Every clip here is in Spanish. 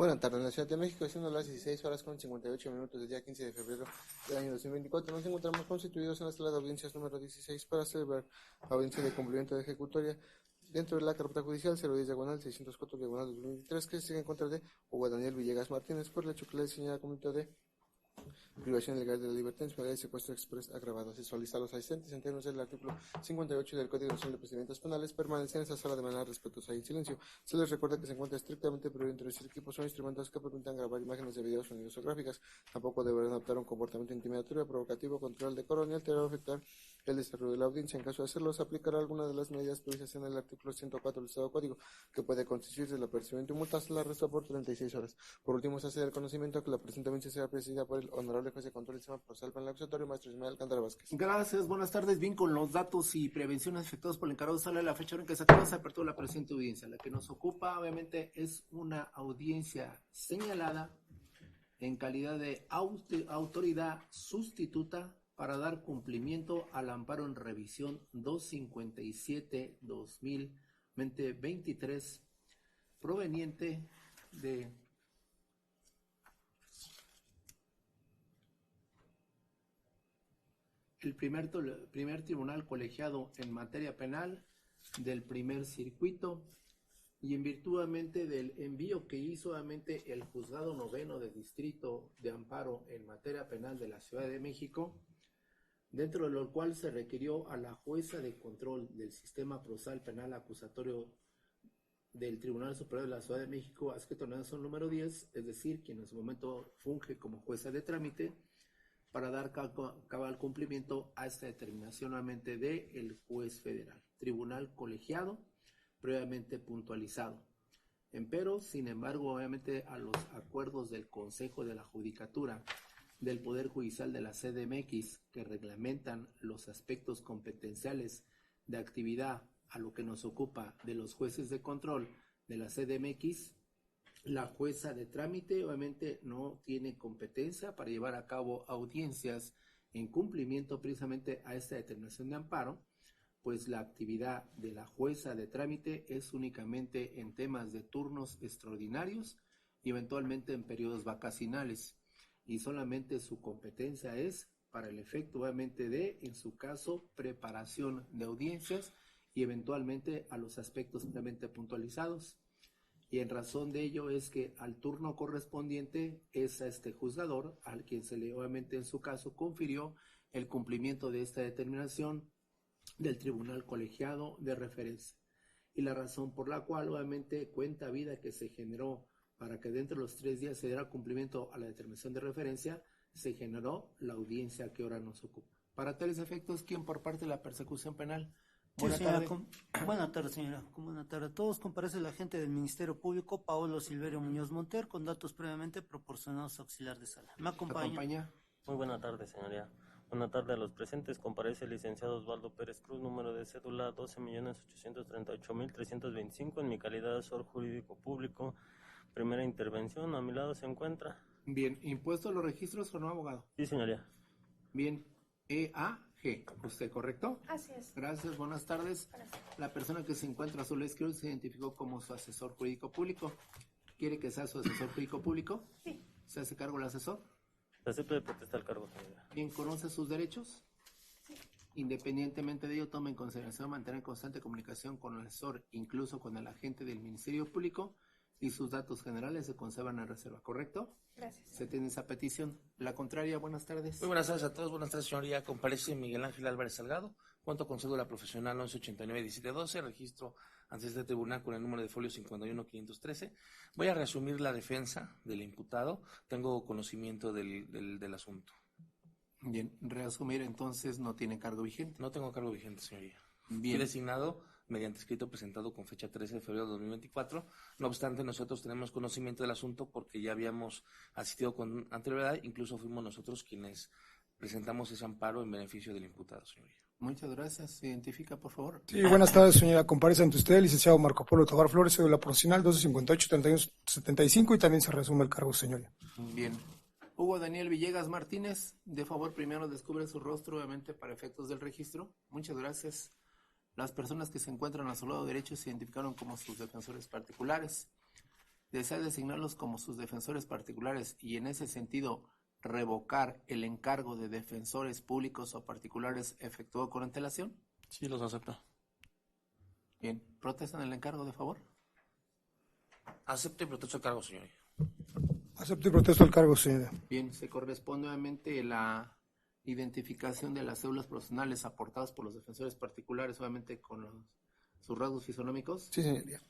Buenas tardes, en la Ciudad de México, siendo las 16 horas con 58 minutos del día 15 de febrero del año 2024, nos encontramos constituidos en la sala de audiencias número 16 para celebrar la audiencia de cumplimiento de ejecutoria dentro de la carpeta judicial 010/604/2023 que se sigue en contra de Hugo Daniel Villegas Martínez por el hecho que le señala conducta de privación ilegal de la libertad en modalidad de secuestro express agravado. Se solicita a los asistentes en términos del artículo 58 del Código Nacional de Procedimientos Penales permanecer en esa sala de manera respetuosa y en silencio. Se les recuerda que se encuentra estrictamente prohibido introducir equipos o instrumentos que permitan grabar imágenes de videos, sonidos o gráficas. Tampoco deberán adoptar un comportamiento intimidatorio, provocativo, contra el decoro ni alterar o afectar el desarrollo de la audiencia. En caso de hacerlo, se aplicará alguna de las medidas previstas en el artículo 104 del Estado Código, que puede constituirse el apercibimiento y multas, la arresto por 36 horas. Por último, se hace el conocimiento que la presente audiencia será presidida por el honorable juez de control del sistema procesal penal acusatorio, maestro Ismael Alcántara Vázquez. Gracias, buenas tardes. Bien, con los datos y prevenciones efectuados por el encargado sale la fecha en que se acaba esa apertura la presente audiencia. La que nos ocupa, obviamente, es una audiencia señalada en calidad de autoridad sustituta para dar cumplimiento al amparo en revisión 257-2023 proveniente de el primer tribunal colegiado en materia penal del primer circuito y en virtud del envío que hizo obviamente el juzgado noveno de distrito de amparo en materia penal de la Ciudad de México, dentro de lo cual se requirió a la jueza de control del sistema procesal penal acusatorio del Tribunal Superior de la Ciudad de México, adscrito en el número 10, es decir, quien en su momento funge como jueza de trámite, para dar cabal cumplimiento a esta determinación nuevamente del juez federal, tribunal colegiado, previamente puntualizado. Empero, sin embargo, obviamente a los acuerdos del Consejo de la Judicatura del Poder Judicial de la CDMX que reglamentan los aspectos competenciales de actividad a lo que nos ocupa de los jueces de control de la CDMX, la jueza de trámite obviamente no tiene competencia para llevar a cabo audiencias en cumplimiento precisamente a esta determinación de amparo, pues la actividad de la jueza de trámite es únicamente en temas de turnos extraordinarios y eventualmente en periodos vacacionales, y solamente su competencia es para el efecto obviamente de, en su caso, preparación de audiencias y eventualmente a los aspectos previamente puntualizados. Y en razón de ello es que al turno correspondiente es a este juzgador, al quien se le obviamente en su caso confirió el cumplimiento de esta determinación del tribunal colegiado de referencia. Y la razón por la cual obviamente cuenta vida que se generó para que dentro de los 3 días se diera cumplimiento a la determinación de referencia, se generó la audiencia que ahora nos ocupa. Para tales efectos, ¿quién por parte de la persecución penal? Buenas tardes, señora. Buenas tardes a todos. Comparece el agente del Ministerio Público, Paolo Silverio Muñoz Monter, con datos previamente proporcionados a auxiliar de sala. ¿Me acompaña? Muy buena tarde, señoría. Buena tarde a los presentes. Comparece el licenciado Osvaldo Pérez Cruz, número de cédula 12.838.325, en mi calidad de asesor jurídico público. Primera intervención, a mi lado se encuentra. Bien, ¿impuesto a los registros o no, abogado? Sí, señoría. Bien, EAG, ¿usted correcto? Así es. Gracias, buenas tardes. Gracias. La persona que se encuentra a su izquierda se identificó como su asesor jurídico público. ¿Quiere que sea su asesor jurídico público? Sí. ¿Se hace cargo el asesor? Se acepta de protestar el cargo, señoría. Bien, ¿conoce sus derechos? Sí. Independientemente de ello, tome en consideración mantener constante comunicación con el asesor, incluso con el agente del Ministerio Público, y sus datos generales se conservan en reserva, ¿correcto? Gracias. Se tiene esa petición. La contraria, buenas tardes. Muy buenas tardes a todos, buenas tardes, señoría. Comparece Miguel Ángel Álvarez Salgado, cuento con cédula profesional 1189-1712, registro ante este tribunal con el número de folio 51513. Voy a resumir la defensa del imputado, tengo conocimiento del asunto. Bien, reasumir entonces, no tiene cargo vigente. No tengo cargo vigente, señoría. Bien. Fui designado mediante escrito presentado con fecha 13 de febrero de 2024. No obstante, nosotros tenemos conocimiento del asunto porque ya habíamos asistido con anterioridad, incluso fuimos nosotros quienes presentamos ese amparo en beneficio del imputado, señoría. Muchas gracias. ¿Se identifica, por favor? Sí, buenas tardes, señora. Comparece ante usted el licenciado Marco Polo Tobar Flores, cédula profesional 1258-3175, y también se resume el cargo, señoría. Bien. Hugo Daniel Villegas Martínez, de favor, primero descubre su rostro, obviamente, para efectos del registro. Muchas gracias. Las personas que se encuentran a su lado derecho se identificaron como sus defensores particulares. desea designarlos como sus defensores particulares y en ese sentido revocar el encargo de defensores públicos o particulares efectuado con antelación. Sí, los acepto. Bien, ¿protestan el encargo de favor? Acepto y protesto el cargo, señoría. Acepto y protesto el cargo, señoría. Bien, se corresponde obviamente la identificación de las cédulas profesionales aportadas por los defensores particulares, obviamente con sus rasgos fisonómicos. Sí, señoría.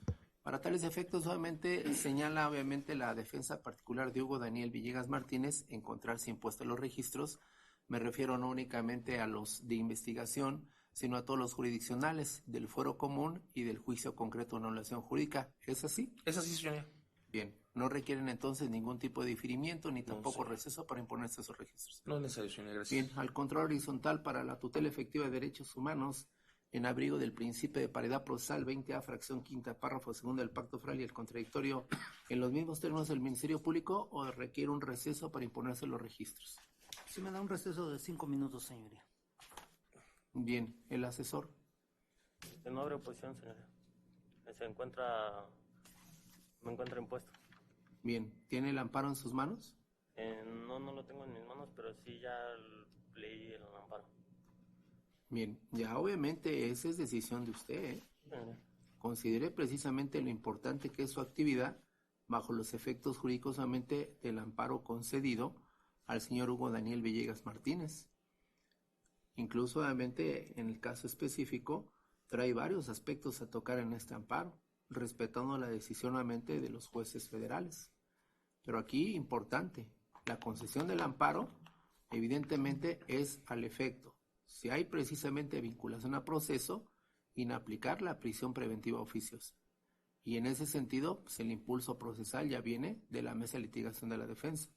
Para tales efectos, obviamente, señala obviamente la defensa particular de Hugo Daniel Villegas Martínez encontrarse impuesto en los registros. Me refiero no únicamente a los de investigación, sino a todos los jurisdiccionales del fuero común y del juicio concreto de anulación jurídica. ¿Es así? Es así, señoría. Bien, no requieren entonces ningún tipo de diferimiento ni tampoco señor. receso para imponerse esos registros. No es necesario, señoría. Gracias. Bien, al control horizontal para la tutela efectiva de derechos humanos, en abrigo del principio de paridad procesal 20A, fracción quinta, párrafo segundo del Pacto Federal y el contradictorio, en los mismos términos del Ministerio Público, o requiere un receso para imponerse los registros. Si me da un receso de 5 minutos, señoría. Bien, el asesor. No abre oposición, señoría. Me encuentra impuesto. Bien, ¿tiene el amparo en sus manos? No lo tengo en mis manos, pero sí ya leí el amparo. Bien, ya obviamente esa es decisión de usted, ¿eh? Señoría. Considere precisamente lo importante que es su actividad bajo los efectos jurídicos solamente del amparo concedido al señor Hugo Daniel Villegas Martínez. Incluso obviamente en el caso específico trae varios aspectos a tocar en este amparo, respetando la decisión obviamente de los jueces federales. Pero aquí importante, la concesión del amparo evidentemente es al efecto, si hay precisamente vinculación a proceso, inaplicar la prisión preventiva oficiosa. Y en ese sentido, pues el impulso procesal ya viene de la mesa de litigación de la defensa.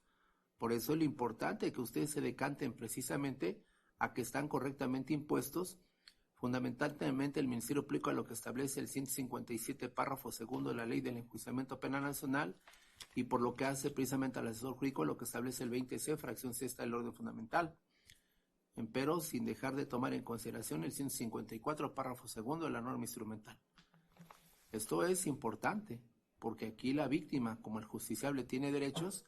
Por eso es lo importante que ustedes se decanten precisamente a que están correctamente impuestos, fundamentalmente el Ministerio Público a lo que establece el 157 párrafo segundo de la Ley del Enjuiciamiento Penal Nacional y por lo que hace precisamente al asesor jurídico lo que establece el 20C, fracción sexta del orden fundamental. Empero sin dejar de tomar en consideración el 154 párrafo segundo de la norma instrumental. Esto es importante, porque aquí la víctima, como el justiciable, tiene derechos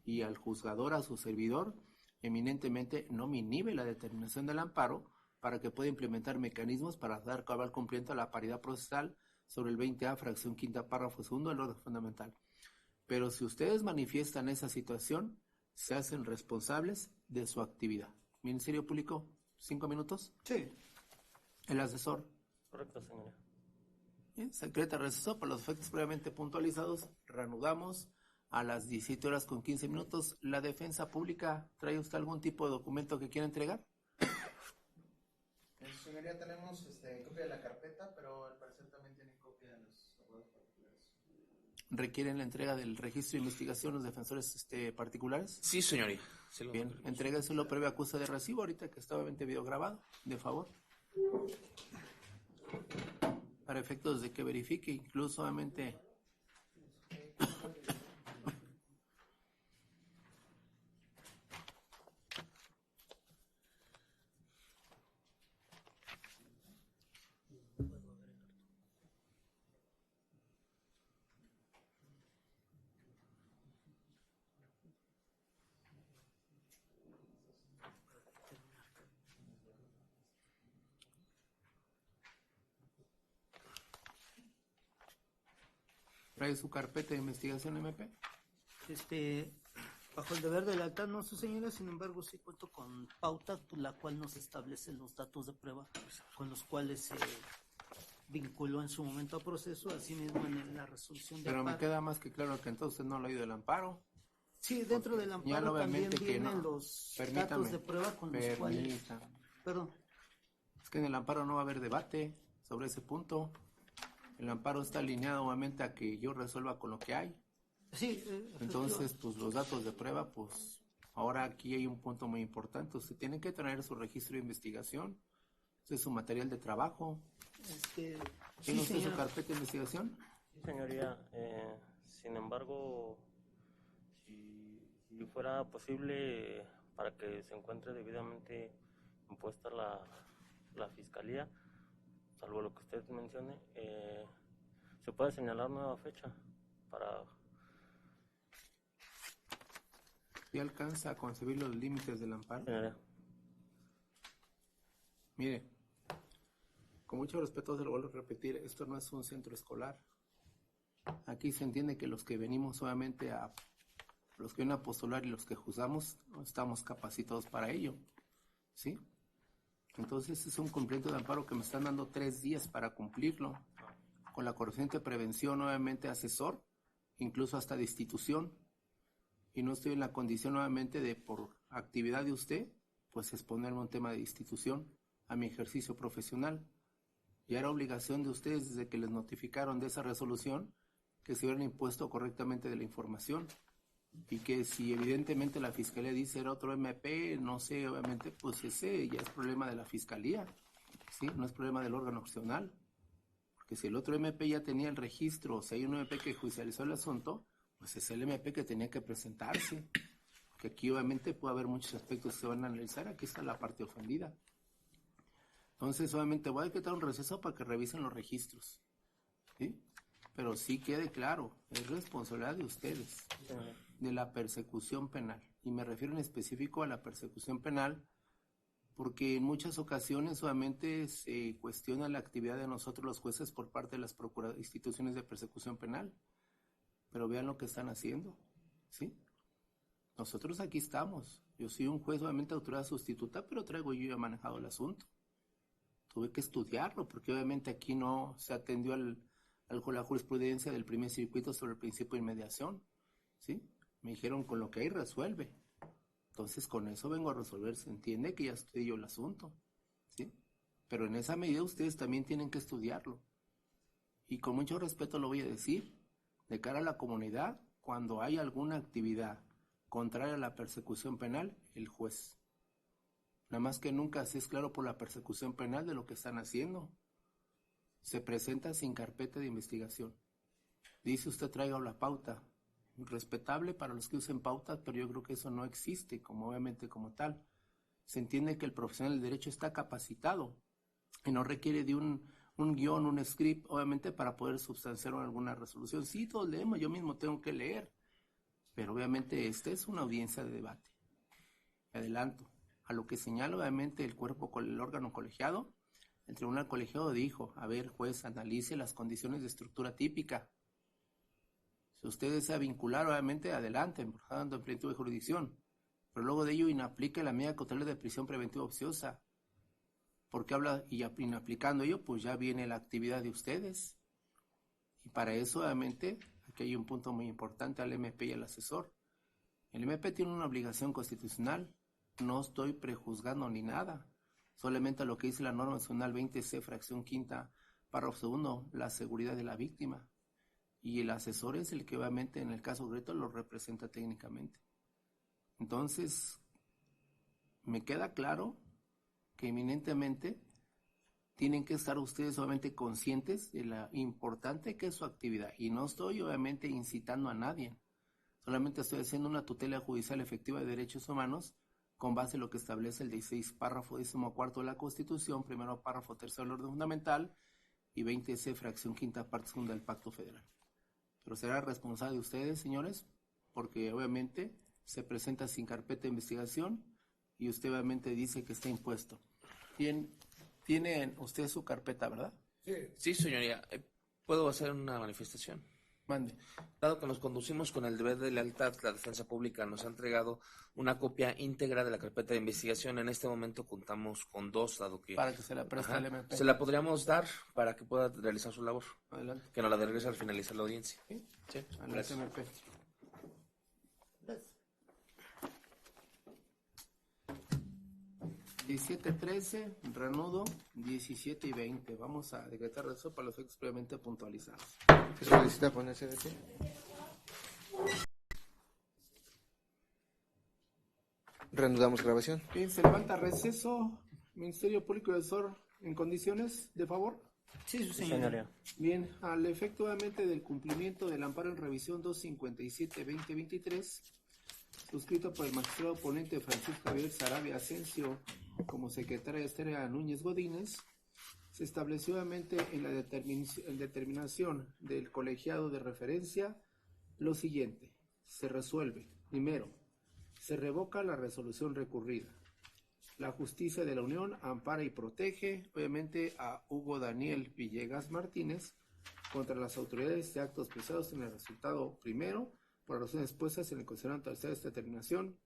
y al juzgador, a su servidor, eminentemente no me inhibe la determinación del amparo para que pueda implementar mecanismos para dar cabal cumplimiento a la paridad procesal sobre el 20A, fracción quinta, párrafo segundo del orden fundamental. Pero si ustedes manifiestan esa situación, se hacen responsables de su actividad. Ministerio Público, 5 minutos. Sí. El asesor. Correcto, señoría. Bien, secreta receso para los efectos previamente puntualizados. Reanudamos a las 17:15. La defensa pública, ¿trae usted algún tipo de documento que quiera entregar? Señoría, tenemos copia de la carpeta, pero al parecer también tienen copia de los abogados particulares. ¿Requieren la entrega del registro de investigación los defensores particulares? Sí, señoría. Se lo Bien, mando. entrégaselo previo acusa de recibo, ahorita que está obviamente video grabado, de favor. Para efectos de que verifique, incluso obviamente. ¿Trae su carpeta de investigación MP? Bajo el deber de lealtad, no, su señora, sin embargo, sí cuento con pauta, la cual nos establece los datos de prueba con los cuales se vinculó en su momento a proceso, asimismo en la resolución de Pero me amparo. queda más que claro que entonces no lo ha ido el amparo. Sí, dentro del amparo también obviamente que vienen no. los Permítame, datos de prueba con los cuales... Perdón. Es que en el amparo no va a haber debate sobre ese punto. El amparo está alineado obviamente a que yo resuelva con lo que hay. Sí, Entonces, pues los datos de prueba, pues ahora aquí hay un punto muy importante. Usted tiene que traer su registro de investigación. Ese es su material de trabajo. ¿Tiene ¿Tiene usted su carpeta de investigación? Sí, señoría. Sin embargo, si fuera posible para que se encuentre debidamente impuesta la fiscalía, salvo lo que usted mencione, se puede señalar nueva fecha para ¿Ya alcanza a concebir los límites del amparo? Señoría. Mire, con mucho respeto se lo vuelvo a repetir, esto no es un centro escolar. Aquí se entiende que los que venimos solamente los que vienen a postular y los que juzgamos, no estamos capacitados para ello, ¿sí? Entonces es un cumplimiento de amparo que me están dando 3 días para cumplirlo, con la correspondiente prevención, nuevamente asesor, incluso hasta de institución, y no estoy en la condición nuevamente de, por actividad de usted, pues exponerme a un tema de institución, a mi ejercicio profesional. Ya era obligación de ustedes desde que les notificaron de esa resolución que se hubieran impuesto correctamente de la información y que si evidentemente la fiscalía dice era otro MP, no sé, obviamente pues ese ya es problema de la fiscalía, ¿sí? No es problema del órgano opcional, porque si el otro MP ya tenía el registro, o si hay un MP que judicializó el asunto, pues es el MP que tenía que presentarse, porque aquí obviamente puede haber muchos aspectos que se van a analizar, aquí está la parte ofendida. Entonces obviamente voy a quitar un receso para que revisen los registros, ¿sí? Pero sí quede claro, es responsabilidad de ustedes, de la persecución penal. Y me refiero en específico a la persecución penal, porque en muchas ocasiones solamente se cuestiona la actividad de nosotros los jueces por parte de las instituciones de persecución penal. Pero vean lo que están haciendo, ¿sí? Nosotros aquí estamos. Yo soy un juez, obviamente autoridad sustituta, pero yo ya manejado el asunto. Tuve que estudiarlo, porque obviamente aquí no se atendió la jurisprudencia del primer circuito sobre el principio de inmediación, ¿sí? Me dijeron, con lo que hay resuelve. Entonces con eso vengo a resolver. Se entiende que ya estudié yo el asunto, ¿sí? Pero en esa medida ustedes también tienen que estudiarlo. Y con mucho respeto lo voy a decir, de cara a la comunidad, cuando hay alguna actividad contraria a la persecución penal, el juez. Nada más que nunca se es claro por la persecución penal de lo que están haciendo. Se presenta sin carpeta de investigación. Dice usted traiga la pauta. Respetable para los que usen pautas, pero yo creo que eso no existe, como obviamente como tal. Se entiende que el profesional del derecho está capacitado y no requiere de un guión, un script, obviamente para poder sustanciar alguna resolución. Sí, todos leemos, yo mismo tengo que leer, pero obviamente esta es una audiencia de debate. Adelanto. A lo que señala obviamente el cuerpo, el órgano colegiado, el tribunal colegiado dijo, a ver, juez, analice las condiciones de estructura típica. Si usted desea vincular, obviamente, adelante, dando en plenitud de jurisdicción, pero luego de ello inaplique la medida cautelar de prisión preventiva oficiosa, porque habla, y inaplicando ello, pues ya viene la actividad de ustedes. Y para eso, obviamente, aquí hay un punto muy importante al MP y al asesor. El MP tiene una obligación constitucional. No estoy prejuzgando ni nada, solamente a lo que dice la norma nacional 20C, fracción quinta, párrafo segundo, la seguridad de la víctima. Y el asesor es el que obviamente en el caso concreto lo representa técnicamente. Entonces, me queda claro que eminentemente tienen que estar ustedes obviamente conscientes de la importante que es su actividad. Y no estoy obviamente incitando a nadie, solamente estoy haciendo una tutela judicial efectiva de derechos humanos con base en lo que establece el 16 párrafo 14 de la Constitución, primero párrafo 3 del orden fundamental y 20C, fracción quinta, parte segunda del Pacto Federal. Pero será responsable de ustedes, señores, porque obviamente se presenta sin carpeta de investigación y usted obviamente dice que está impuesto. Tiene usted su carpeta, ¿verdad? Sí, señoría. ¿Puedo hacer una manifestación? Mande. Dado que nos conducimos con el deber de lealtad, la defensa pública nos ha entregado una copia íntegra de la carpeta de investigación. En este momento contamos con 2, dado que... Para que se la preste al MP. Se la podríamos dar para que pueda realizar su labor. Adelante. Que nos la regrese al finalizar la audiencia. ¿Sí? Sí, Adelante, gracias. MP. 17:13, reanudo, 17:20. Vamos a decretar eso para los efectos previamente puntualizados. Se solicita ponerse de pie. Reanudamos grabación. Bien, se levanta receso. Ministerio Público y Asesor, ¿en condiciones de favor? Sí, su Sí, señoría. señoría. Bien, al efecto obviamente del cumplimiento del amparo en revisión 257-2023, suscrito por el magistrado ponente Francisco Javier Sarabia Asensio como secretaria Esther Núñez Godínez, se estableció obviamente en la determinación del colegiado de referencia lo siguiente: se resuelve, primero, Se revoca la resolución recurrida. La Justicia de la Unión ampara y protege, obviamente, a Hugo Daniel Villegas Martínez contra las autoridades de actos expresados en el resultado primero, por las razones expuestas en el considerado tercera de esta determinación.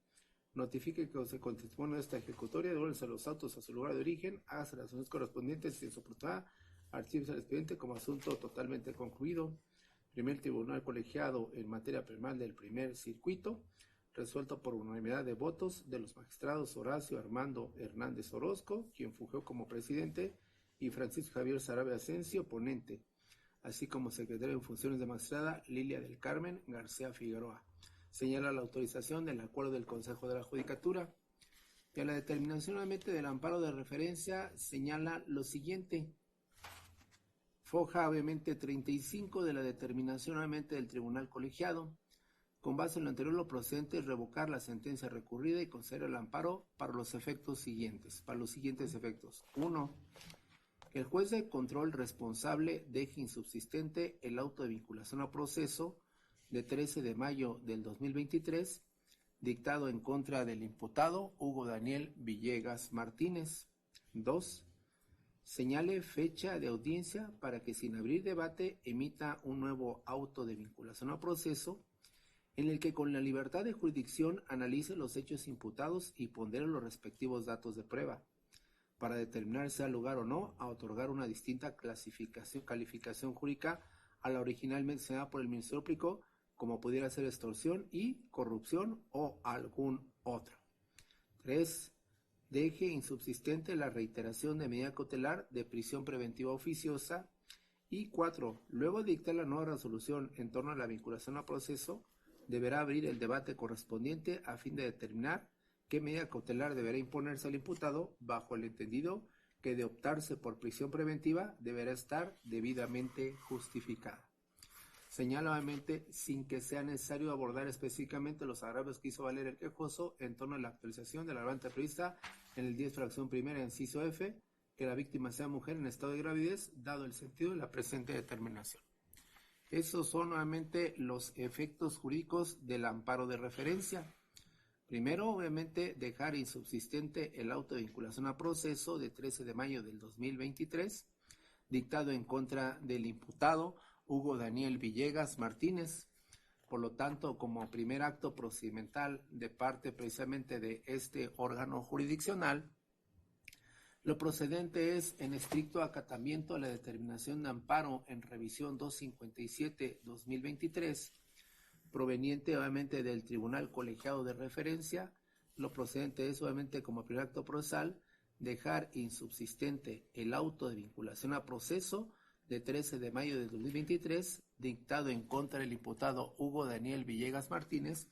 Notifique que se contestione de esta ejecutoria, devuelve los autos a su lugar de origen, hágase las acciones correspondientes y en su oportunidad, archivos al expediente como asunto totalmente concluido. Primer Tribunal Colegiado en materia penal del primer circuito, resuelto por unanimidad de votos de los magistrados Horacio Armando Hernández Orozco, quien fungió como presidente, y Francisco Javier Sarabia Asensio, ponente, así como secretario en funciones de magistrada Lilia del Carmen García Figueroa. Señala la autorización del acuerdo del Consejo de la Judicatura. Y a la determinación nuevamente del amparo de referencia señala lo siguiente. Foja obviamente 35 de la determinación nuevamente del Tribunal Colegiado. Con base en lo anterior, lo procedente es revocar la sentencia recurrida y conceder el amparo para los siguientes efectos. 1. Que el juez de control responsable deje insubsistente el auto de vinculación a proceso de 13 de mayo del 2023, dictado en contra del imputado Hugo Daniel Villegas Martínez. 2. Señale fecha de audiencia para que sin abrir debate emita un nuevo auto de vinculación a proceso en el que con la libertad de jurisdicción analice los hechos imputados y pondere los respectivos datos de prueba para determinar si da lugar o no a otorgar una distinta calificación jurídica a la original mencionada por el Ministerio Público, como pudiera ser extorsión y corrupción o algún otro. 3. Deje insubsistente la reiteración de medida cautelar de prisión preventiva oficiosa. Y 4. Luego de dictar la nueva resolución en torno a la vinculación a proceso, deberá abrir el debate correspondiente a fin de determinar qué medida cautelar deberá imponerse al imputado, bajo el entendido que de optarse por prisión preventiva deberá estar debidamente justificada. Señala nuevamente, sin que sea necesario abordar específicamente los agravios que hizo valer el quejoso en torno a la actualización de la agravante prevista en el 10 fracción primera inciso F, que la víctima sea mujer en estado de gravidez, dado el sentido de la presente determinación. Esos son nuevamente los efectos jurídicos del amparo de referencia. Primero, obviamente, dejar insubsistente el auto de vinculación a proceso de 13 de mayo del 2023, dictado en contra del imputado Hugo Daniel Villegas Martínez. Por lo tanto, como primer acto procedimental de parte precisamente de este órgano jurisdiccional, lo procedente es en estricto acatamiento a la determinación de amparo en revisión 257-2023, proveniente obviamente del Tribunal Colegiado de Referencia. Lo procedente es obviamente como primer acto procesal dejar insubsistente el auto de vinculación a proceso de 13 de mayo de 2023, dictado en contra del imputado Hugo Daniel Villegas Martínez,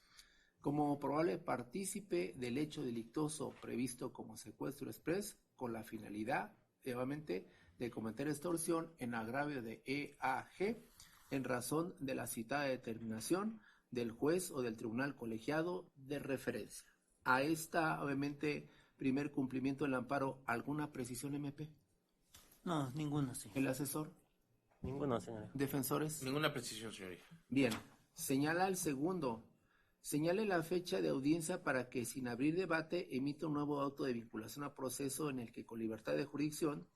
como probable partícipe del hecho delictuoso previsto como secuestro express, con la finalidad, obviamente, de cometer extorsión en agravio de EAG, en razón de la citada determinación del juez o del tribunal colegiado de referencia. A esta, obviamente, primer cumplimiento del amparo, ¿alguna precisión, MP? No, ninguna, señor. ¿El asesor? Ninguna, señora. ¿Defensores? Ninguna precisión, señoría. Bien, señala el segundo. Señale la fecha de audiencia para que, sin abrir debate, emita un nuevo auto de vinculación a proceso en el que, con libertad de jurisdicción,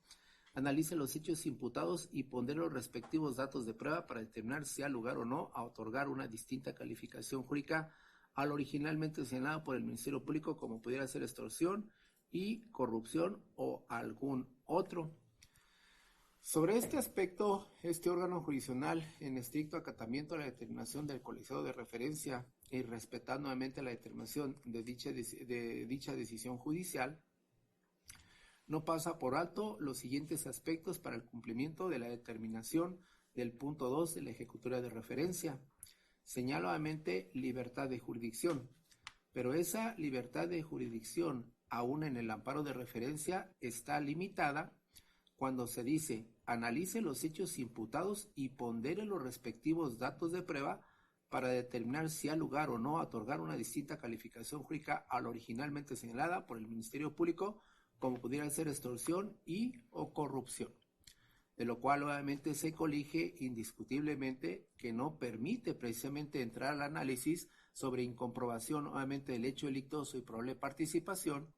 analice los hechos imputados y pondere los respectivos datos de prueba para determinar si ha lugar o no a otorgar una distinta calificación jurídica al originalmente señalado por el Ministerio Público, como pudiera ser extorsión y corrupción o algún otro. Sobre este aspecto, este órgano jurisdiccional, en estricto acatamiento a la determinación del colegiado de referencia y respetando nuevamente la determinación de dicha decisión judicial, no pasa por alto los siguientes aspectos para el cumplimiento de la determinación del punto 2 de la ejecutoria de referencia. Señala nuevamente libertad de jurisdicción, pero esa libertad de jurisdicción, aún en el amparo de referencia, está limitada cuando se dice analice los hechos imputados y pondere los respectivos datos de prueba para determinar si ha lugar o no a otorgar una distinta calificación jurídica a la originalmente señalada por el Ministerio Público, como pudiera ser extorsión y o corrupción. de lo cual obviamente se colige indiscutiblemente que no permite precisamente entrar al análisis sobre incomprobación obviamente del hecho delictuoso y probable participación,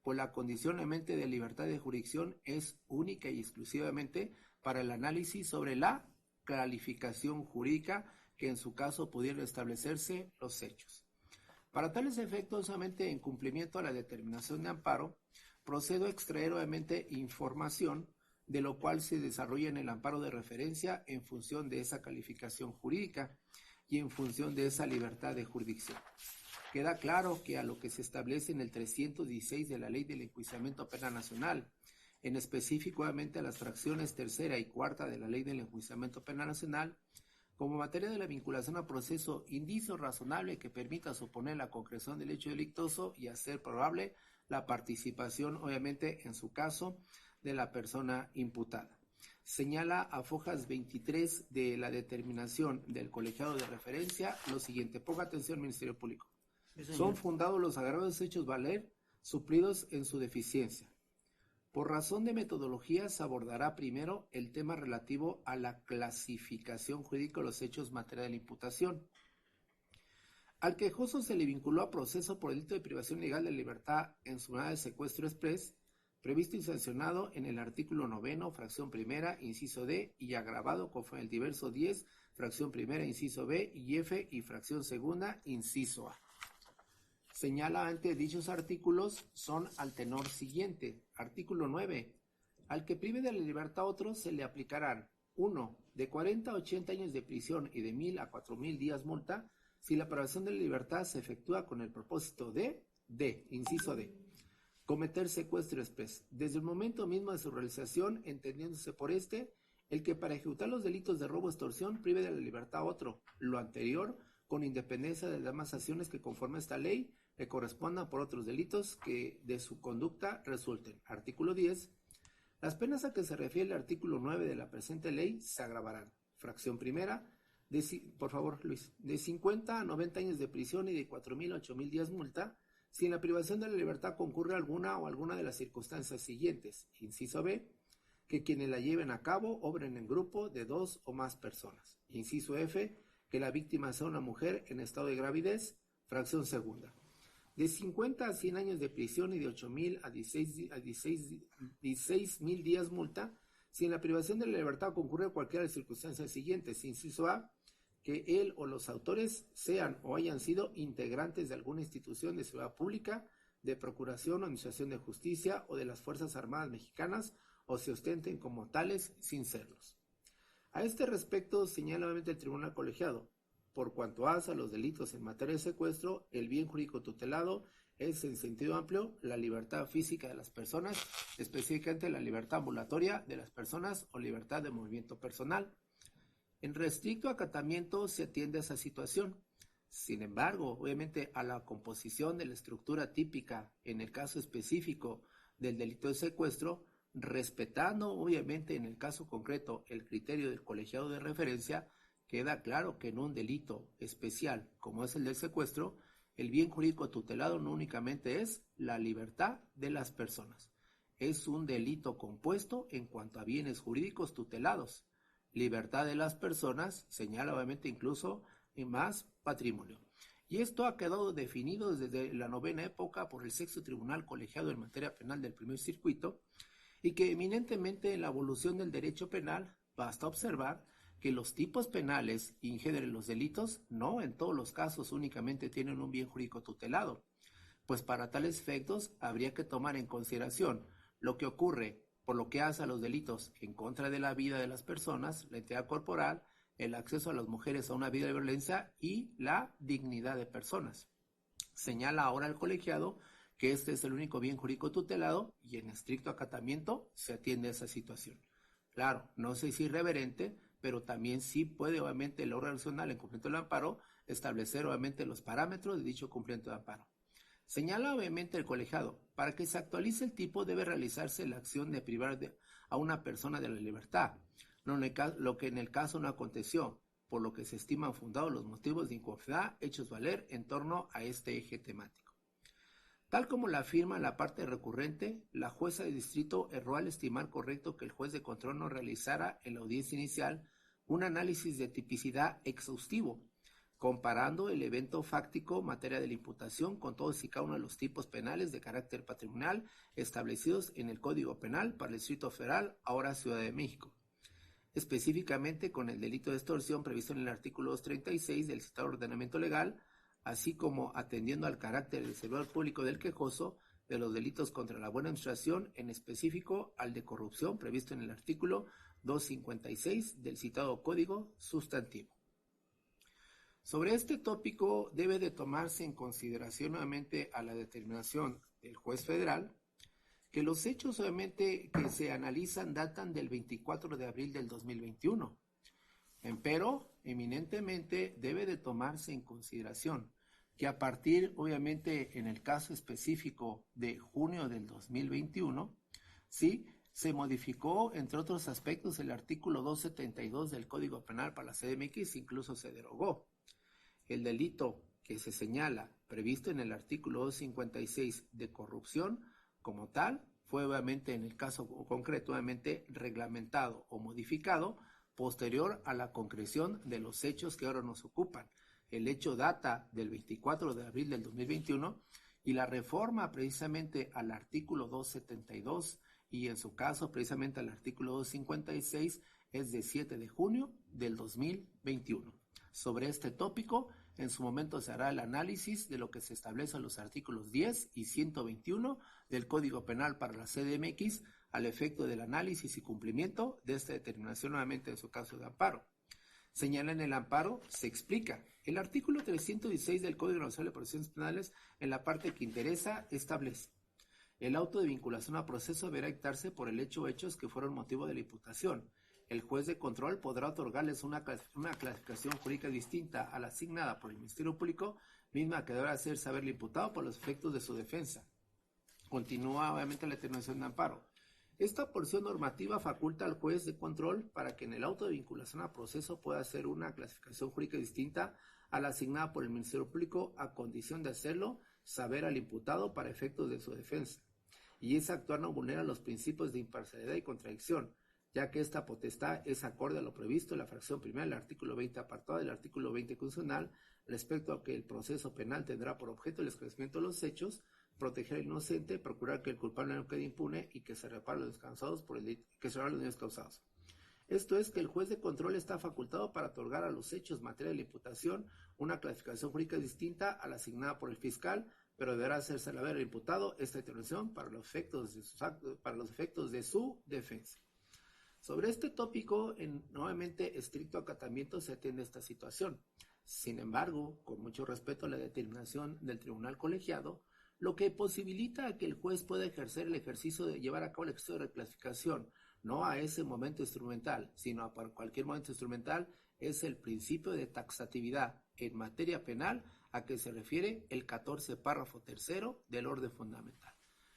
pues la condición obviamente de libertad de jurisdicción es única y exclusivamente para el análisis sobre la calificación jurídica que en su caso pudieran establecerse los hechos. Para tales efectos, solamente en cumplimiento a la determinación de amparo, procedo a extraer obviamente información de lo cual se desarrolla en el amparo de referencia en función de esa calificación jurídica y en función de esa libertad de jurisdicción. Queda claro que a lo que se establece en el 316 de la Ley del Enjuiciamiento Penal Nacional, en específico obviamente a las fracciones tercera y cuarta de la Ley del Enjuiciamiento Penal Nacional, como materia de la vinculación a proceso, indicio razonable que permita suponer la concreción del hecho delictuoso y hacer probable la participación, obviamente, en su caso, de la persona imputada. Señala a fojas 23 de la determinación del colegiado de referencia lo siguiente. Ponga atención, Ministerio Público. Son fundados los agravados hechos valer suplidos en su deficiencia. Por razón de metodología se abordará primero el tema relativo a la clasificación jurídica de los hechos materia de la imputación. Al quejoso se le vinculó a proceso por delito de privación ilegal de libertad en su manera de secuestro express, previsto y sancionado en el artículo 9, fracción primera, inciso D, y agravado conforme el diverso 10, fracción primera, inciso B y F, y fracción segunda, inciso A. Señala ante dichos artículos son al tenor siguiente. Artículo 9. Al que prive de la libertad a otro se le aplicarán 1. De 40 a 80 años de prisión y de 1,000 a 4,000 días multa si la privación de la libertad se efectúa con el propósito de inciso D, cometer secuestro express, desde el momento mismo de su realización, entendiéndose por el que para ejecutar los delitos de robo o extorsión prive de la libertad a otro, lo anterior, con independencia de las demás acciones que conforme a esta ley le correspondan por otros delitos que de su conducta resulten. Artículo 10. Las penas a que se refiere el artículo 9 de la presente ley se agravarán. Fracción primera, por favor, Luis, de 50 a 90 años de prisión y de 4,000 a 8,000 días multa, si en la privación de la libertad concurre alguna o alguna de las circunstancias siguientes. Inciso B, que quienes la lleven a cabo obren en grupo de 2 o más personas. Inciso F, que la víctima sea una mujer en estado de gravidez. Fracción segunda. De 50 a 100 años de prisión y de 8,000 a 16,000 días multa, si en la privación de la libertad concurre cualquiera de las circunstancias siguientes. Inciso A, que él o los autores sean o hayan sido integrantes de alguna institución de seguridad pública, de procuración o administración de justicia o de las Fuerzas Armadas Mexicanas o se ostenten como tales sin serlos. A este respecto señala obviamente el Tribunal Colegiado, por cuanto hace a los delitos en materia de secuestro, el bien jurídico tutelado es en sentido amplio la libertad física de las personas, específicamente la libertad ambulatoria de las personas o libertad de movimiento personal. En restricto acatamiento se atiende a esa situación. Sin embargo, obviamente a la composición de la estructura típica en el caso específico del delito de secuestro, respetando obviamente en el caso concreto el criterio del colegiado de referencia, queda claro que en un delito especial como es el del secuestro, el bien jurídico tutelado no únicamente es la libertad de las personas, es un delito compuesto en cuanto a bienes jurídicos tutelados. Libertad de las personas, señala obviamente incluso en más patrimonio. Y esto ha quedado definido desde la novena época por el sexto tribunal colegiado en materia penal del primer circuito, y que eminentemente en la evolución del derecho penal basta observar que los tipos penales y en general los delitos no en todos los casos únicamente tienen un bien jurídico tutelado, pues para tales efectos habría que tomar en consideración lo que ocurre por lo que hace a los delitos en contra de la vida de las personas, la integridad corporal, el acceso a las mujeres a una vida de violencia y la dignidad de personas. Señala ahora el colegiado que este es el único bien jurídico tutelado y en estricto acatamiento se atiende a esa situación. Claro, no sé si irreverente, pero también sí puede obviamente el órgano nacional en cumplimiento del amparo establecer obviamente los parámetros de dicho cumplimiento de amparo. Señala obviamente el colegiado, para que se actualice el tipo debe realizarse la acción de privar a una persona de la libertad, lo que en el caso no aconteció, por lo que se estiman fundados los motivos de inconformidad hechos valer en torno a este eje temático. Tal como la afirma la parte recurrente, la jueza de distrito erró al estimar correcto que el juez de control no realizara en la audiencia inicial un análisis de tipicidad exhaustivo, comparando el evento fáctico materia de la imputación con todos y cada uno de los tipos penales de carácter patrimonial establecidos en el Código Penal para el Distrito Federal, ahora Ciudad de México, específicamente con el delito de extorsión previsto en el artículo 236 del citado ordenamiento legal, así como atendiendo al carácter del servidor público del quejoso, de los delitos contra la buena administración, en específico al de corrupción previsto en el artículo 256 del citado Código Sustantivo. Sobre este tópico debe de tomarse en consideración nuevamente a la determinación del juez federal que los hechos obviamente que se analizan datan del 24 de abril del 2021. Empero, eminentemente debe de tomarse en consideración que a partir, obviamente, en el caso específico de junio del 2021, sí, se modificó, entre otros aspectos, el artículo 272 del Código Penal para la CDMX, incluso se derogó. El delito que se señala, previsto en el artículo 256 de corrupción, como tal, fue obviamente en el caso concreto, obviamente, reglamentado o modificado posterior a la concreción de los hechos que ahora nos ocupan. El hecho data del 24 de abril del 2021 y la reforma precisamente al artículo 272 y en su caso precisamente al artículo 256 es de 7 de junio del 2021. Sobre este tópico, en su momento se hará el análisis de lo que se establece en los artículos 10 y 121 del Código Penal para la CDMX al efecto del análisis y cumplimiento de esta determinación nuevamente en su caso de amparo. Señala en el amparo, se explica. El artículo 316 del Código Nacional de Procedimientos Penales, en la parte que interesa, establece: el auto de vinculación a proceso deberá dictarse por el hecho o hechos que fueron motivo de la imputación. El juez de control podrá otorgarles una clasificación jurídica distinta a la asignada por el Ministerio Público, misma que deberá hacer saber el imputado por los efectos de su defensa. Continúa obviamente la determinación de amparo. Esta porción normativa faculta al juez de control para que en el auto de vinculación a proceso pueda hacer una clasificación jurídica distinta a la asignada por el Ministerio Público, a condición de hacerlo saber al imputado para efectos de su defensa. Y ese actuar no vulnera los principios de imparcialidad y contradicción, ya que esta potestad es acorde a lo previsto en la fracción primera del artículo 20 apartado del artículo 20 constitucional respecto a que el proceso penal tendrá por objeto el esclarecimiento de los hechos, proteger al inocente, procurar que el culpable no quede impune y que se reparen los causados por el que se reparen los daños causados. Esto es que el juez de control está facultado para otorgar a los hechos materia de la imputación una clasificación jurídica distinta a la asignada por el fiscal, pero deberá hacerse saber al imputado esta determinación para los efectos de su defensa. Sobre este tópico, en nuevamente estricto acatamiento se atiende esta situación. Sin embargo, con mucho respeto a la determinación del tribunal colegiado, lo que posibilita que el juez pueda ejercer el ejercicio de llevar a cabo el ejercicio de reclasificación, no a ese momento instrumental, sino a cualquier momento instrumental, es el principio de taxatividad en materia penal a que se refiere el 14 párrafo tercero del orden fundamental.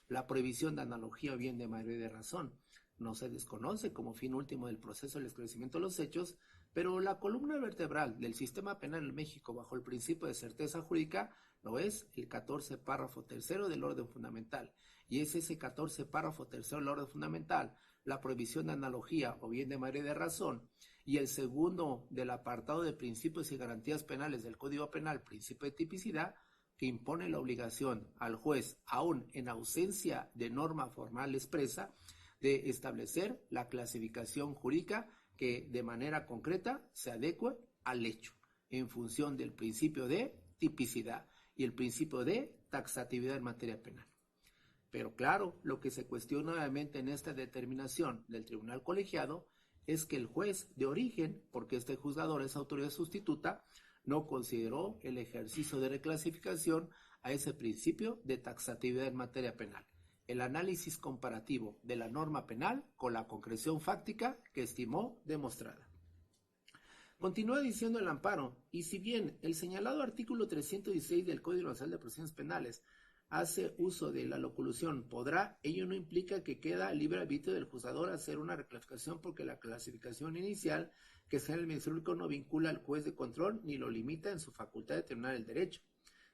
La prohibición de analogía o bien de mayoría de razón no se desconoce como fin último del proceso del esclarecimiento de los hechos, pero la columna vertebral del sistema penal en México bajo el principio de certeza jurídica lo es el 14 párrafo tercero del orden fundamental, y es ese 14 párrafo tercero del orden fundamental, la prohibición de analogía o bien de mayoría de razón, y el segundo del apartado de principios y garantías penales del Código Penal, principio de tipicidad, que impone la obligación al juez, aún en ausencia de norma formal expresa, de establecer la clasificación jurídica que de manera concreta se adecue al hecho, en función del principio de tipicidad y el principio de taxatividad en materia penal. Pero claro, lo que se cuestiona nuevamente en esta determinación del tribunal colegiado es que el juez de origen, porque este juzgador es autoridad sustituta, no consideró el ejercicio de reclasificación a ese principio de taxatividad en materia penal, el análisis comparativo de la norma penal con la concreción fáctica que estimó demostrada. Continúa diciendo el amparo, y si bien el señalado artículo 316 del Código Nacional de Procedimientos Penales hace uso de la loculación podrá, ello no implica que queda libre arbitrio del juzgador hacer una reclasificación, porque la clasificación inicial que sea el Ministerio Público no vincula al juez de control ni lo limita en su facultad de determinar el derecho.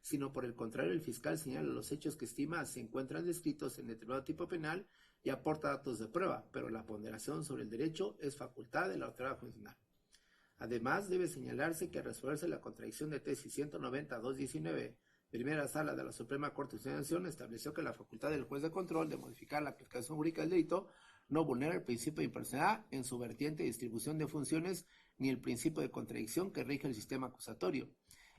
sino por el contrario el fiscal señala los hechos que estima se encuentran descritos en determinado tipo penal y aporta datos de prueba, pero la ponderación sobre el derecho es facultad de la autoridad jurisdiccional. Además, debe señalarse que al resolverse la contradicción de tesis 190-219, primera sala de la Suprema Corte de Nación estableció que la facultad del juez de control de modificar la aplicación jurídica del delito no vulnera el principio de imparcialidad en su vertiente de distribución de funciones ni el principio de contradicción que rige el sistema acusatorio,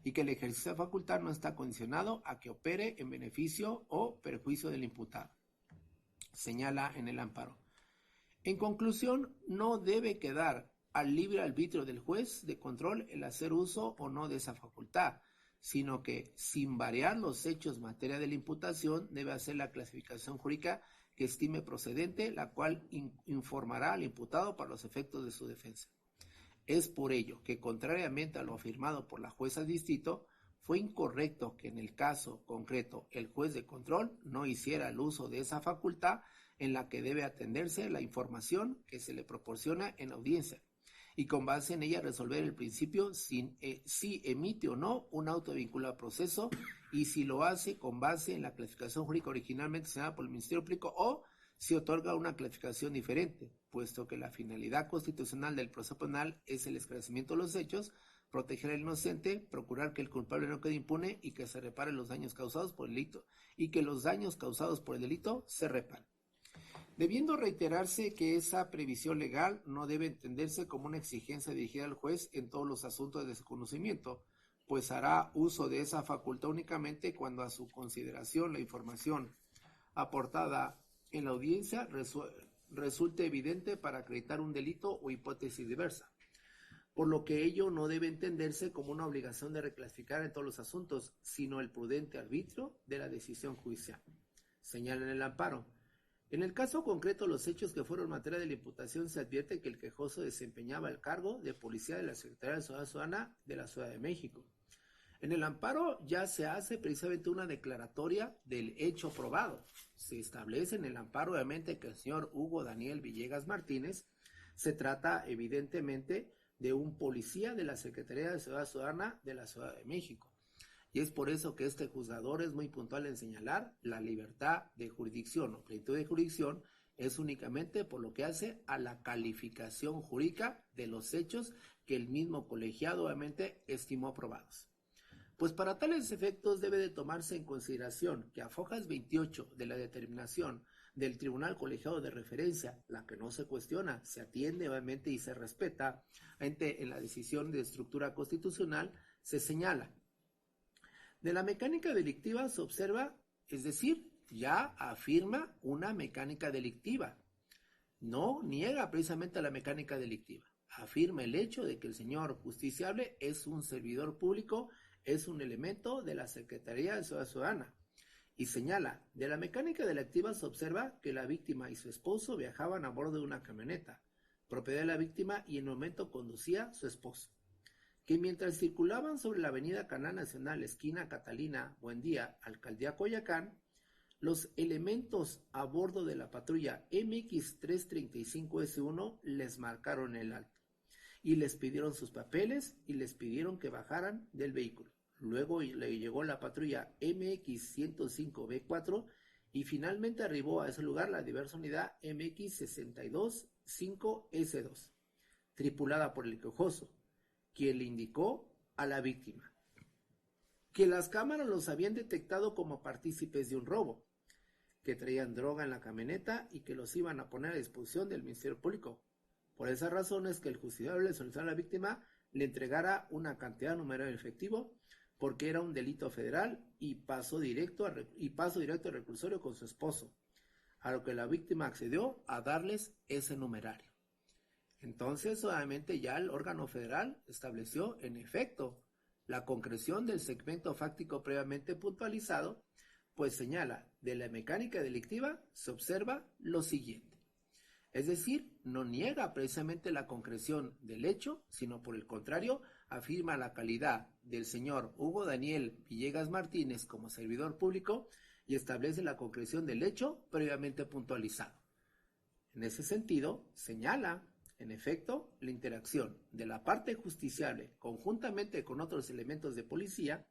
y que el ejercicio de facultad no está condicionado a que opere en beneficio o perjuicio del imputado. Señala en el amparo. En conclusión, no debe quedar al libre arbitrio del juez de control el hacer uso o no de esa facultad, sino que, sin variar los hechos materia de la imputación, debe hacer la clasificación jurídica que estime procedente, la cual informará al imputado para los efectos de su defensa. Es por ello que, contrariamente a lo afirmado por la jueza de distrito, fue incorrecto que en el caso concreto el juez de control no hiciera el uso de esa facultad en la que debe atenderse la información que se le proporciona en audiencia, y con base en ella resolver el principio si emite o no un auto de vinculado a proceso, y si lo hace con base en la clasificación jurídica originalmente señalada por el Ministerio Público o si otorga una clasificación diferente, puesto que la finalidad constitucional del proceso penal es el esclarecimiento de los hechos, proteger al inocente, procurar que el culpable no quede impune y que se reparen los daños causados por el delito, y que los daños causados por el delito se reparen. Debiendo reiterarse que esa previsión legal no debe entenderse como una exigencia dirigida al juez en todos los asuntos de su conocimiento, pues hará uso de esa facultad únicamente cuando a su consideración la información aportada en la audiencia resulte evidente para acreditar un delito o hipótesis diversa, por lo que ello no debe entenderse como una obligación de reclasificar en todos los asuntos, sino el prudente arbitrio de la decisión judicial. Señala en el amparo. En el caso concreto, los hechos que fueron materia de la imputación, se advierte que el quejoso desempeñaba el cargo de policía de la Secretaría de Seguridad Ciudadana de la Ciudad de México. En el amparo ya se hace precisamente una declaratoria del hecho probado. Se establece en el amparo, obviamente, que el señor Hugo Daniel Villegas Martínez se trata, evidentemente, de un policía de la Secretaría de Seguridad Ciudadana de la Ciudad de México. Y es por eso que este juzgador es muy puntual en señalar la libertad de jurisdicción o plenitud de jurisdicción es únicamente por lo que hace a la calificación jurídica de los hechos que el mismo colegiado obviamente estimó probados. Pues para tales efectos debe de tomarse en consideración que a fojas 28 de la determinación del Tribunal Colegiado de Referencia, la que no se cuestiona, se atiende obviamente y se respeta, en la decisión de estructura constitucional se señala. De la mecánica delictiva se observa, es decir, ya afirma una mecánica delictiva. No niega precisamente a la mecánica delictiva. Afirma el hecho de que el señor justiciable es un servidor público, es un elemento de la Secretaría de Seguridad Ciudadana. Y señala, de la mecánica delictiva se observa que la víctima y su esposo viajaban a bordo de una camioneta, propiedad de la víctima, y en el momento conducía su esposo, que mientras circulaban sobre la avenida Canal Nacional, esquina Catalina Buendía, Alcaldía Coyoacán, los elementos a bordo de la patrulla MX335S1 les marcaron el alto y les pidieron sus papeles y les pidieron que bajaran del vehículo. Luego le llegó la patrulla MX105B4 y finalmente arribó a ese lugar la diversa unidad MX625S2, tripulada por el quejoso, quien le indicó a la víctima que las cámaras los habían detectado como partícipes de un robo, que traían droga en la camioneta y que los iban a poner a disposición del Ministerio Público. Por esas razones que el justiciable le solicitó a la víctima le entregara una cantidad numérica de efectivo, porque era un delito federal, y paso directo al reclusorio con su esposo, a lo que la víctima accedió a darles ese numerario. Entonces, obviamente, ya el órgano federal estableció, en efecto, la concreción del segmento fáctico previamente puntualizado, pues señala, de la mecánica delictiva se observa lo siguiente. Es decir, no niega precisamente la concreción del hecho, sino por el contrario, afirma la calidad del señor Hugo Daniel Villegas Martínez como servidor público y establece la concreción del hecho previamente puntualizado. En ese sentido, señala, en efecto, la interacción de la parte justiciable conjuntamente con otros elementos de policía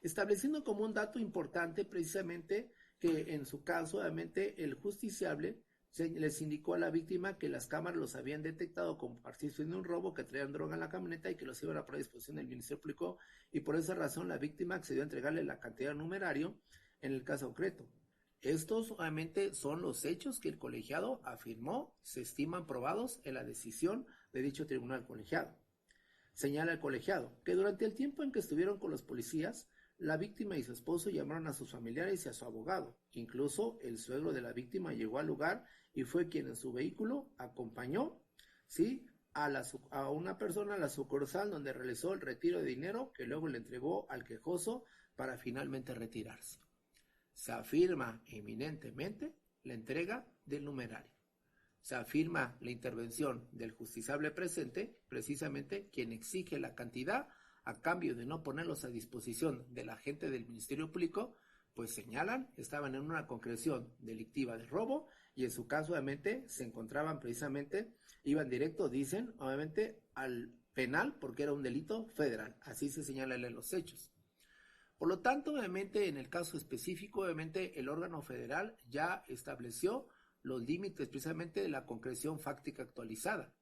estableciendo como un dato importante precisamente que en su caso, obviamente, el justiciable les indicó a la víctima que las cámaras los habían detectado como partícipes de un robo, que traían droga en la camioneta y que los iban a poner a disposición del Ministerio Público, y por esa razón la víctima accedió a entregarle la cantidad de numerario en el caso concreto. Estos obviamente son los hechos que el colegiado afirmó se estiman probados en la decisión de dicho tribunal colegiado. Señala el colegiado que durante el tiempo en que estuvieron con los policías, la víctima y su esposo llamaron a sus familiares y a su abogado. Incluso el suegro de la víctima llegó al lugar y fue quien en su vehículo acompañó, ¿sí?, a una persona a la sucursal donde realizó el retiro de dinero que luego le entregó al quejoso para finalmente retirarse. Se afirma eminentemente la entrega del numerario. Se afirma la intervención del justiciable presente, precisamente quien exige la cantidad a cambio de no ponerlos a disposición del agente del Ministerio Público, pues señalan, estaban en una concreción delictiva de robo y en su caso obviamente se encontraban precisamente, iban directo, dicen, obviamente al penal porque era un delito federal, así se señalan en los hechos. Por lo tanto, obviamente en el caso específico, obviamente el órgano federal ya estableció los límites precisamente de la concreción fáctica actualizada.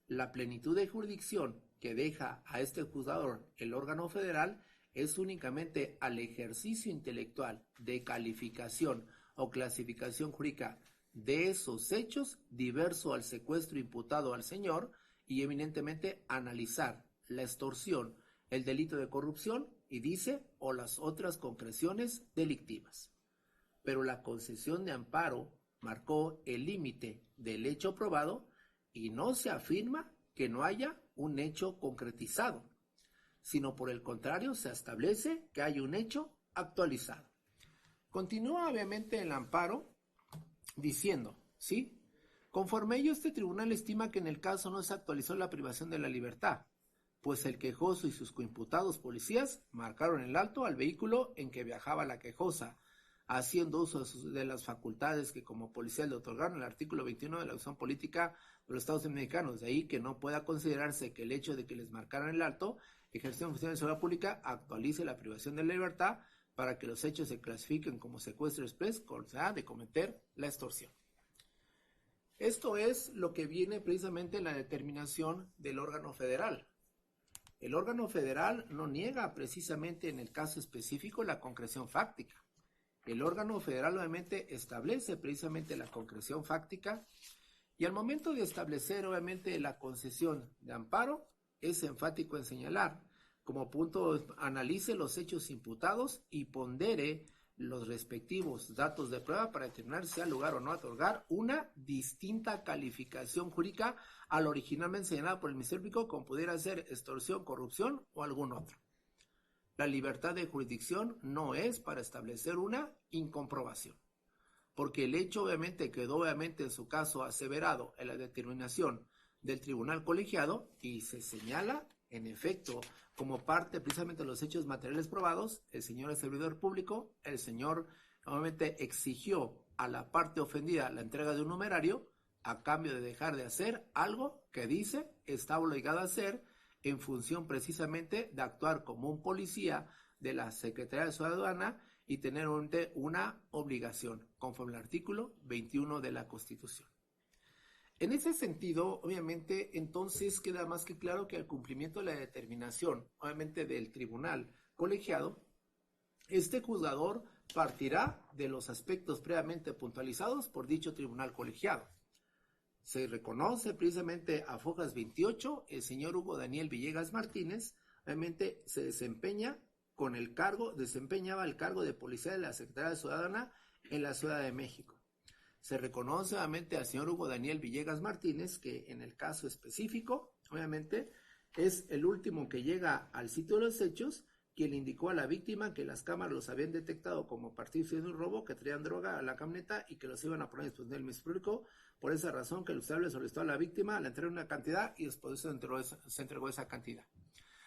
La plenitud de jurisdicción que deja a este juzgador el órgano federal es únicamente al ejercicio intelectual de calificación o clasificación jurídica de esos hechos diverso al secuestro imputado al señor y eminentemente analizar la extorsión, el delito de corrupción y dice o las otras concreciones delictivas. Pero la concesión de amparo marcó el límite del hecho probado y no se afirma que no haya un hecho concretizado, sino por el contrario se establece que hay un hecho actualizado. Continúa obviamente el amparo diciendo, ¿sí? Conforme ello, este tribunal estima que en el caso no se actualizó la privación de la libertad, pues el quejoso y sus coimputados policías marcaron el alto al vehículo en que viajaba la quejosa, haciendo uso de las facultades que como policía le otorgaron el artículo 21 de la Constitución Política de los Estados Mexicanos. De ahí que no pueda considerarse que el hecho de que les marcaran el alto, ejercicio de funciones de seguridad pública, actualice la privación de la libertad para que los hechos se clasifiquen como secuestro express, con de cometer la extorsión. Esto es lo que viene precisamente en la determinación del órgano federal. El órgano federal no niega precisamente en el caso específico la concreción fáctica. El órgano federal obviamente establece precisamente la concreción fáctica y al momento de establecer obviamente la concesión de amparo es enfático en señalar como punto analice los hechos imputados y pondere los respectivos datos de prueba para determinar si al lugar o no otorgar una distinta calificación jurídica al originalmente señalado por el Ministerio Público como pudiera ser extorsión, corrupción o algún otro. La libertad de jurisdicción no es para establecer una incomprobación, porque el hecho obviamente quedó obviamente en su caso aseverado en la determinación del tribunal colegiado y se señala en efecto como parte precisamente de los hechos materiales probados, el señor es servidor público, el señor obviamente exigió a la parte ofendida la entrega de un numerario a cambio de dejar de hacer algo que dice está obligado a hacer en función precisamente de actuar como un policía de la Secretaría de Seguridad Aduana y tener una obligación, conforme al artículo 21 de la Constitución. En ese sentido, obviamente, entonces queda más que claro que al cumplimiento de la determinación, obviamente del tribunal colegiado, este juzgador partirá de los aspectos previamente puntualizados por dicho tribunal colegiado. Se reconoce precisamente a fojas 28, el señor Hugo Daniel Villegas Martínez, obviamente desempeñaba el cargo de policía de la Secretaría de Ciudadana en la Ciudad de México. Se reconoce obviamente al señor Hugo Daniel Villegas Martínez, que en el caso específico, obviamente, es el último que llega al sitio de los hechos, quien le indicó a la víctima que las cámaras los habían detectado como partícipes de un robo, que traían droga a la camioneta y que los iban a poner a disposición del Ministerio Público. Por esa razón que el usted le solicitó a la víctima, le entregó una cantidad y después se entregó esa cantidad.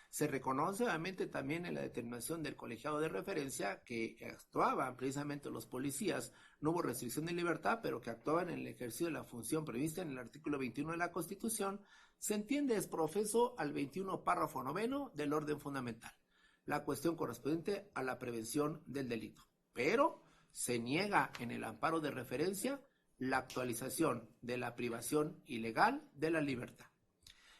Se reconoce obviamente también en la determinación del colegiado de referencia que actuaban precisamente los policías, no hubo restricción de libertad, pero que actuaban en el ejercicio de la función prevista en el artículo 21 de la Constitución, se entiende es profeso al 21 párrafo 9 del orden fundamental. la cuestión correspondiente a la prevención del delito. Pero se niega en el amparo de referencia la actualización de la privación ilegal de la libertad.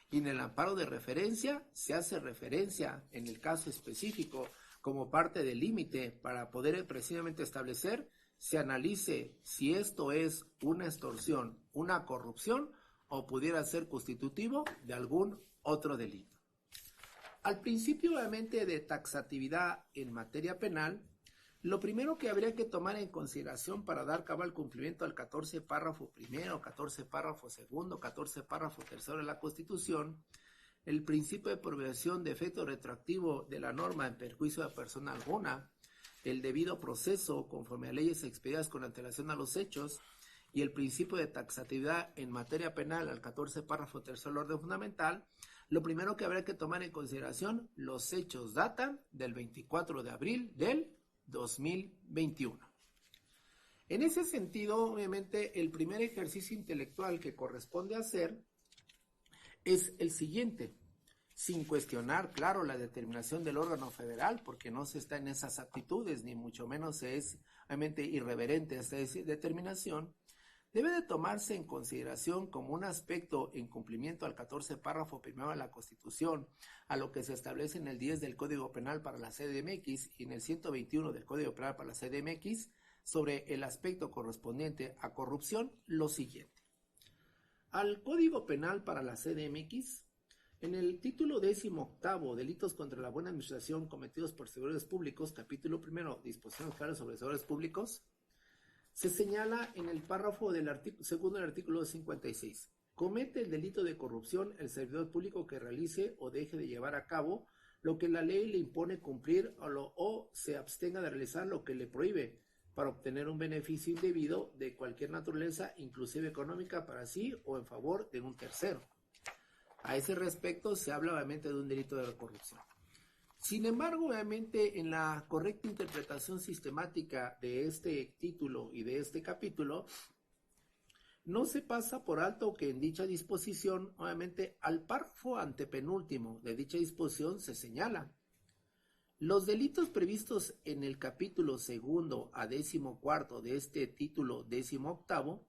Y en el amparo de referencia se hace referencia en el caso específico como parte del límite para poder precisamente establecer, se analice si esto es una extorsión, una corrupción o pudiera ser constitutivo de algún otro delito. Al principio, obviamente, de taxatividad en materia penal, lo primero que habría que tomar en consideración para dar cabal cumplimiento al 14 párrafo primero, 14 párrafo segundo, 14 párrafo tercero de la Constitución, el principio de prohibición de efecto retroactivo de la norma en perjuicio de persona alguna, el debido proceso conforme a leyes expedidas con antelación a los hechos y el principio de taxatividad en materia penal al 14 párrafo tercero del orden fundamental, lo primero que habría que tomar en consideración, los hechos datan del 24 de abril del 2021. En ese sentido, obviamente, el primer ejercicio intelectual que corresponde hacer es el siguiente, sin cuestionar, claro, la determinación del órgano federal, porque no se está en esas actitudes, ni mucho menos se es obviamente irreverente a esta determinación, debe de tomarse en consideración como un aspecto en cumplimiento al 14 párrafo primero de la Constitución, a lo que se establece en el 10 del Código Penal para la CDMX y en el 121 del Código Penal para la CDMX, sobre el aspecto correspondiente a corrupción, lo siguiente. Al Código Penal para la CDMX, en el título 18, Delitos contra la buena administración cometidos por servidores públicos, capítulo 1, Disposiciones claras sobre servidores públicos, se señala en el párrafo del segundo del artículo 56. Comete el delito de corrupción el servidor público que realice o deje de llevar a cabo lo que la ley le impone cumplir o se abstenga de realizar lo que le prohíbe para obtener un beneficio indebido de cualquier naturaleza, inclusive económica, para sí o en favor de un tercero. A ese respecto se habla obviamente de un delito de corrupción. Sin embargo, obviamente, en la correcta interpretación sistemática de este título y de este capítulo, no se pasa por alto que en dicha disposición, obviamente, al párrafo antepenúltimo de dicha disposición se señala: los delitos previstos en el capítulo 2 a 14 de este título 18,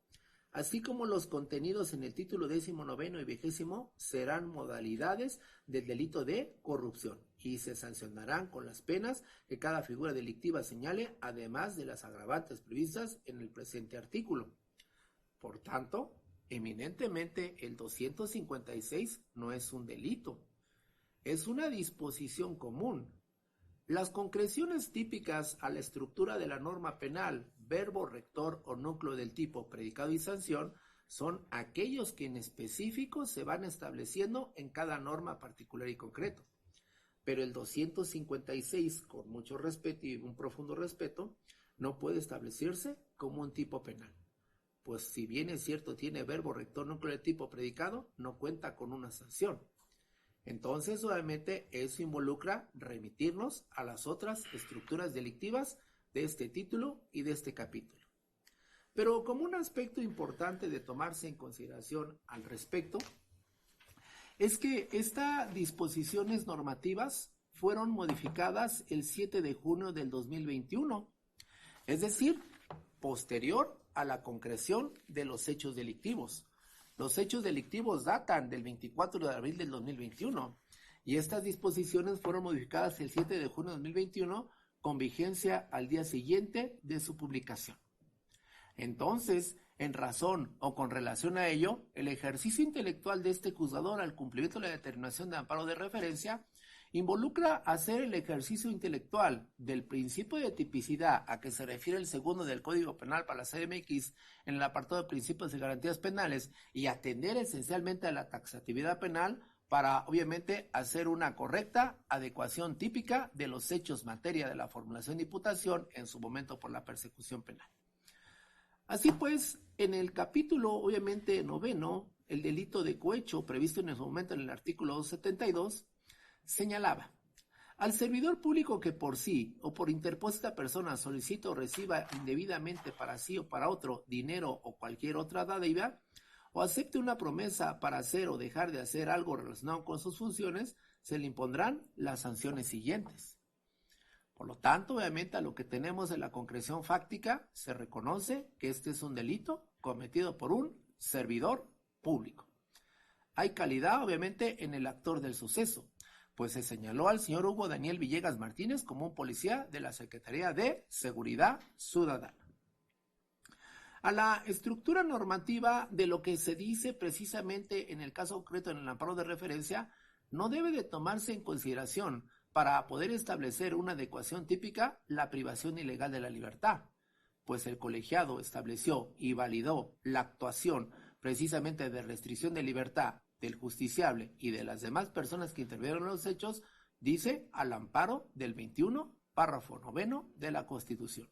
así como los contenidos en el título 19 y 20, serán modalidades del delito de corrupción y se sancionarán con las penas que cada figura delictiva señale, además de las agravantes previstas en el presente artículo. Por tanto, eminentemente el 256 no es un delito, es una disposición común. Las concreciones típicas a la estructura de la norma penal, verbo rector o núcleo del tipo predicado y sanción, son aquellos que en específico se van estableciendo en cada norma particular y concreto. Pero el 256, con mucho respeto y un profundo respeto, no puede establecerse como un tipo penal. Pues si bien es cierto tiene verbo rector, núcleo del tipo predicado, no cuenta con una sanción. Entonces, obviamente, eso involucra remitirnos a las otras estructuras delictivas de este título y de este capítulo. Pero como un aspecto importante de tomarse en consideración al respecto, es que estas disposiciones normativas fueron modificadas el 7 de junio del 2021, es decir, posterior a la concreción de los hechos delictivos. Los hechos delictivos datan del 24 de abril del 2021 y estas disposiciones fueron modificadas el 7 de junio de 2021 con vigencia al día siguiente de su publicación. Entonces, en razón o con relación a ello, el ejercicio intelectual de este juzgador al cumplimiento de la determinación de amparo de referencia involucra hacer el ejercicio intelectual del principio de tipicidad a que se refiere el segundo del Código Penal para la CDMX en el apartado de principios y garantías penales y atender esencialmente a la taxatividad penal para, obviamente, hacer una correcta adecuación típica de los hechos materia de la formulación de imputación en su momento por la persecución penal. Así pues, en el capítulo, obviamente, 9, el delito de cohecho previsto en su momento en el artículo 272, señalaba: al servidor público que por sí o por interpósita persona solicite o reciba indebidamente para sí o para otro dinero o cualquier otra dádiva, o acepte una promesa para hacer o dejar de hacer algo relacionado con sus funciones, se le impondrán las sanciones siguientes. Por lo tanto, obviamente, a lo que tenemos en la concreción fáctica, se reconoce que este es un delito cometido por un servidor público. Hay calidad, obviamente, en el actor del suceso, pues se señaló al señor Hugo Daniel Villegas Martínez como un policía de la Secretaría de Seguridad Ciudadana. A la estructura normativa de lo que se dice precisamente en el caso concreto en el amparo de referencia, no debe de tomarse en consideración para poder establecer una adecuación típica la privación ilegal de la libertad, pues el colegiado estableció y validó la actuación precisamente de restricción de libertad del justiciable y de las demás personas que intervinieron en los hechos, dice al amparo del 21, párrafo 9 de la Constitución.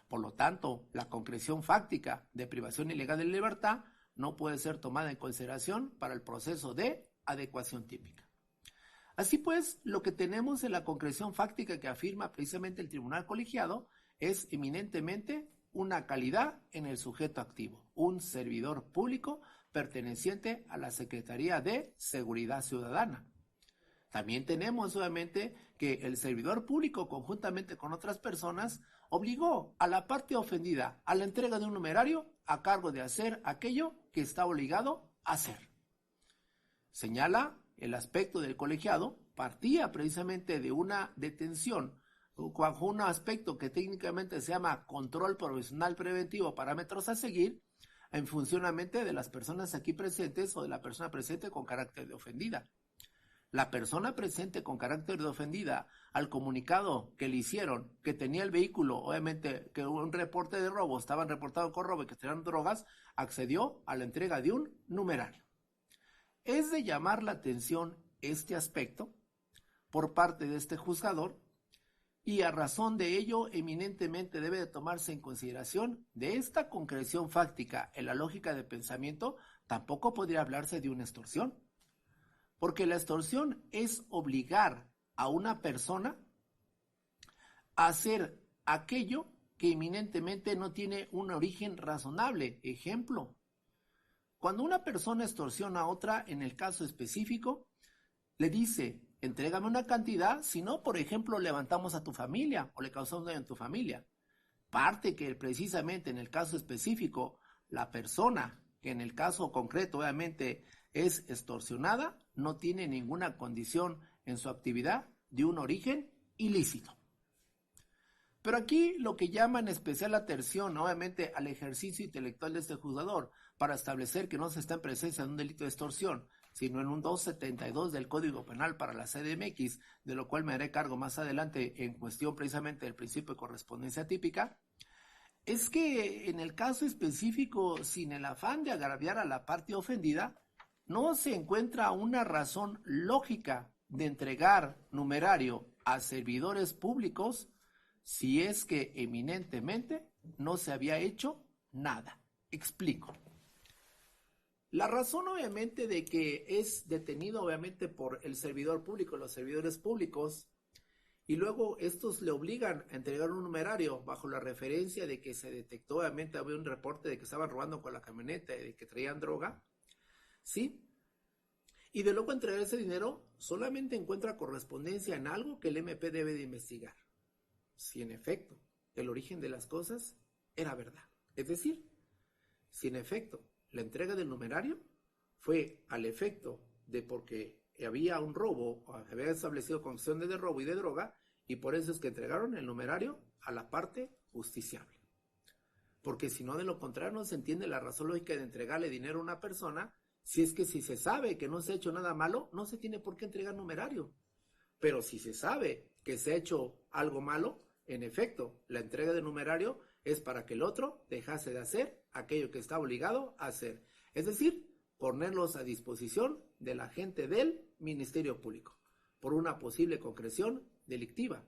Por lo tanto, la concreción fáctica de privación ilegal de libertad no puede ser tomada en consideración para el proceso de adecuación típica. Así pues, lo que tenemos en la concreción fáctica que afirma precisamente el tribunal colegiado es eminentemente una calidad en el sujeto activo, un servidor público perteneciente a la Secretaría de Seguridad Ciudadana. También tenemos obviamente que el servidor público, conjuntamente con otras personas, obligó a la parte ofendida a la entrega de un numerario a cargo de hacer aquello que está obligado a hacer. Señala el aspecto del colegiado, partía precisamente de una detención bajo un aspecto que técnicamente se llama control provisional preventivo, parámetros a seguir, en funcionamiento de las personas aquí presentes o de la persona presente con carácter de ofendida. La persona presente con carácter de ofendida, al comunicado que le hicieron que tenía el vehículo, obviamente que un reporte de robo, estaban reportados con robo y que tenían drogas, accedió a la entrega de un numerario. Es de llamar la atención este aspecto por parte de este juzgador y a razón de ello eminentemente debe de tomarse en consideración de esta concreción fáctica en la lógica de pensamiento, tampoco podría hablarse de una extorsión. Porque la extorsión es obligar a una persona a hacer aquello que eminentemente no tiene un origen razonable. Ejemplo, cuando una persona extorsiona a otra, en el caso específico, le dice, entrégame una cantidad, si no, por ejemplo, levantamos a tu familia o le causamos daño a tu familia. Parte que precisamente en el caso específico, la persona que en el caso concreto obviamente es extorsionada, no tiene ninguna condición en su actividad de un origen ilícito. Pero aquí lo que llama en especial la atención, obviamente, al ejercicio intelectual de este juzgador, para establecer que no se está en presencia de un delito de extorsión, sino en un 272 del Código Penal para la CDMX, de lo cual me haré cargo más adelante en cuestión precisamente del principio de correspondencia típica, es que en el caso específico, sin el afán de agraviar a la parte ofendida, no se encuentra una razón lógica de entregar numerario a servidores públicos si es que eminentemente no se había hecho nada. Explico. La razón obviamente de que es detenido obviamente por el servidor público, los servidores públicos, y luego estos le obligan a entregar un numerario bajo la referencia de que se detectó obviamente, había un reporte de que estaban robando con la camioneta y de que traían droga, ¿sí? Y de luego entregar ese dinero solamente encuentra correspondencia en algo que el MP debe de investigar. Si en efecto el origen de las cosas era verdad. Es decir, si en efecto la entrega del numerario fue al efecto de porque había un robo, o había establecido condición de robo y de droga, y por eso es que entregaron el numerario a la parte justiciable. Porque si no, de lo contrario, no se entiende la razón lógica de entregarle dinero a una persona, si es que si se sabe que no se ha hecho nada malo, no se tiene por qué entregar numerario. Pero si se sabe que se ha hecho algo malo, en efecto, la entrega de numerario es para que el otro dejase de hacer aquello que está obligado a hacer. Es decir, ponerlos a disposición de la gente del Ministerio Público por una posible concreción delictiva.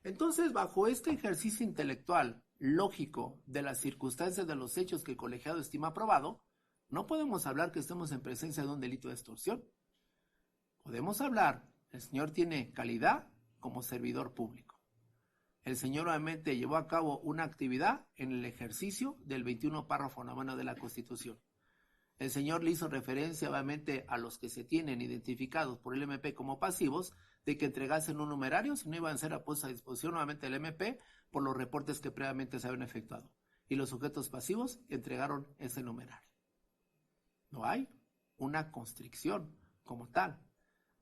Entonces, bajo este ejercicio intelectual lógico de las circunstancias de los hechos que el colegiado estima probado, no podemos hablar que estemos en presencia de un delito de extorsión. Podemos hablar, el señor tiene calidad como servidor público. El señor obviamente llevó a cabo una actividad en el ejercicio del 21 párrafo 9 de la Constitución. El señor le hizo referencia obviamente a los que se tienen identificados por el MP como pasivos, de que entregasen un numerario, si no iban a ser puestos a disposición nuevamente del MP por los reportes que previamente se habían efectuado. Y los sujetos pasivos entregaron ese numerario. No hay una constricción como tal.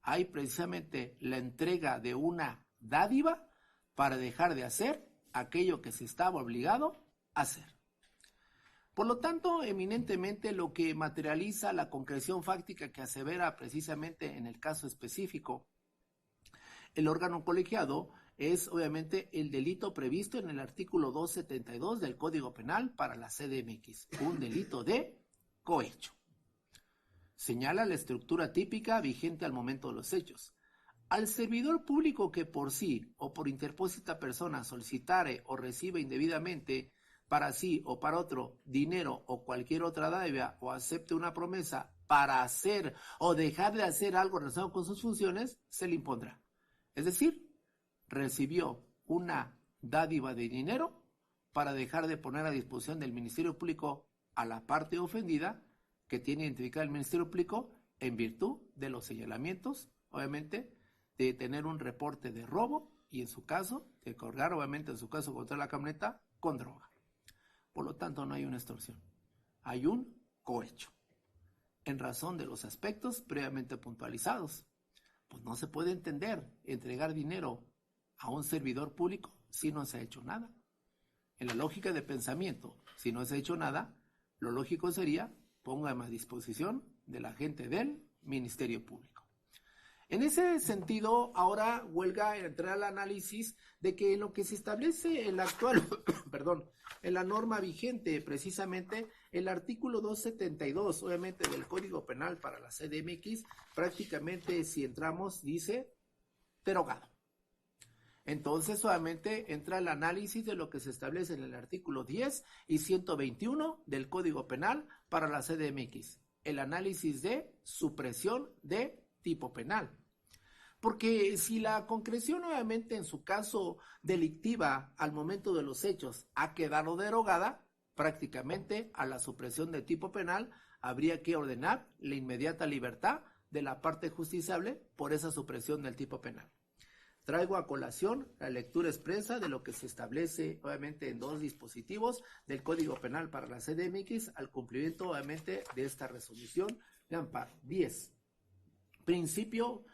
Hay precisamente la entrega de una dádiva para dejar de hacer aquello que se estaba obligado a hacer. Por lo tanto, eminentemente lo que materializa la concreción fáctica que asevera precisamente en el caso específico el órgano colegiado es obviamente el delito previsto en el artículo 272 del Código Penal para la CDMX, un delito de cohecho. Señala la estructura típica vigente al momento de los hechos. Al servidor público que por sí o por interpósita persona solicitare o reciba indebidamente para sí o para otro dinero o cualquier otra dádiva o acepte una promesa para hacer o dejar de hacer algo relacionado con sus funciones, se le impondrá. Es decir, recibió una dádiva de dinero para dejar de poner a disposición del Ministerio Público a la parte ofendida que tiene identificado el Ministerio Público en virtud de los señalamientos, obviamente, de tener un reporte de robo y en su caso, de colgar, obviamente, en su caso, contra la camioneta con droga. Por lo tanto, no hay una extorsión, hay un cohecho, en razón de los aspectos previamente puntualizados. Pues no se puede entender entregar dinero a un servidor público si no se ha hecho nada. En la lógica de pensamiento, si no se ha hecho nada, lo lógico sería póngame a disposición de la gente del Ministerio Público. En ese sentido, ahora huelga entrar al análisis de que en lo que se establece en la actual, en la norma vigente, precisamente el artículo 272, obviamente del Código Penal para la CDMX, prácticamente si entramos dice derogado. Entonces solamente entra el análisis de lo que se establece en el artículo 10 y 121 del Código Penal para la CDMX, el análisis de supresión de tipo penal. Porque si la concreción nuevamente en su caso delictiva al momento de los hechos ha quedado derogada, prácticamente a la supresión de tipo penal habría que ordenar la inmediata libertad de la parte justiciable por esa supresión del tipo penal. Traigo a colación la lectura expresa de lo que se establece obviamente en dos dispositivos del Código Penal para la CDMX al cumplimiento obviamente de esta resolución de amparo. 10. Principio.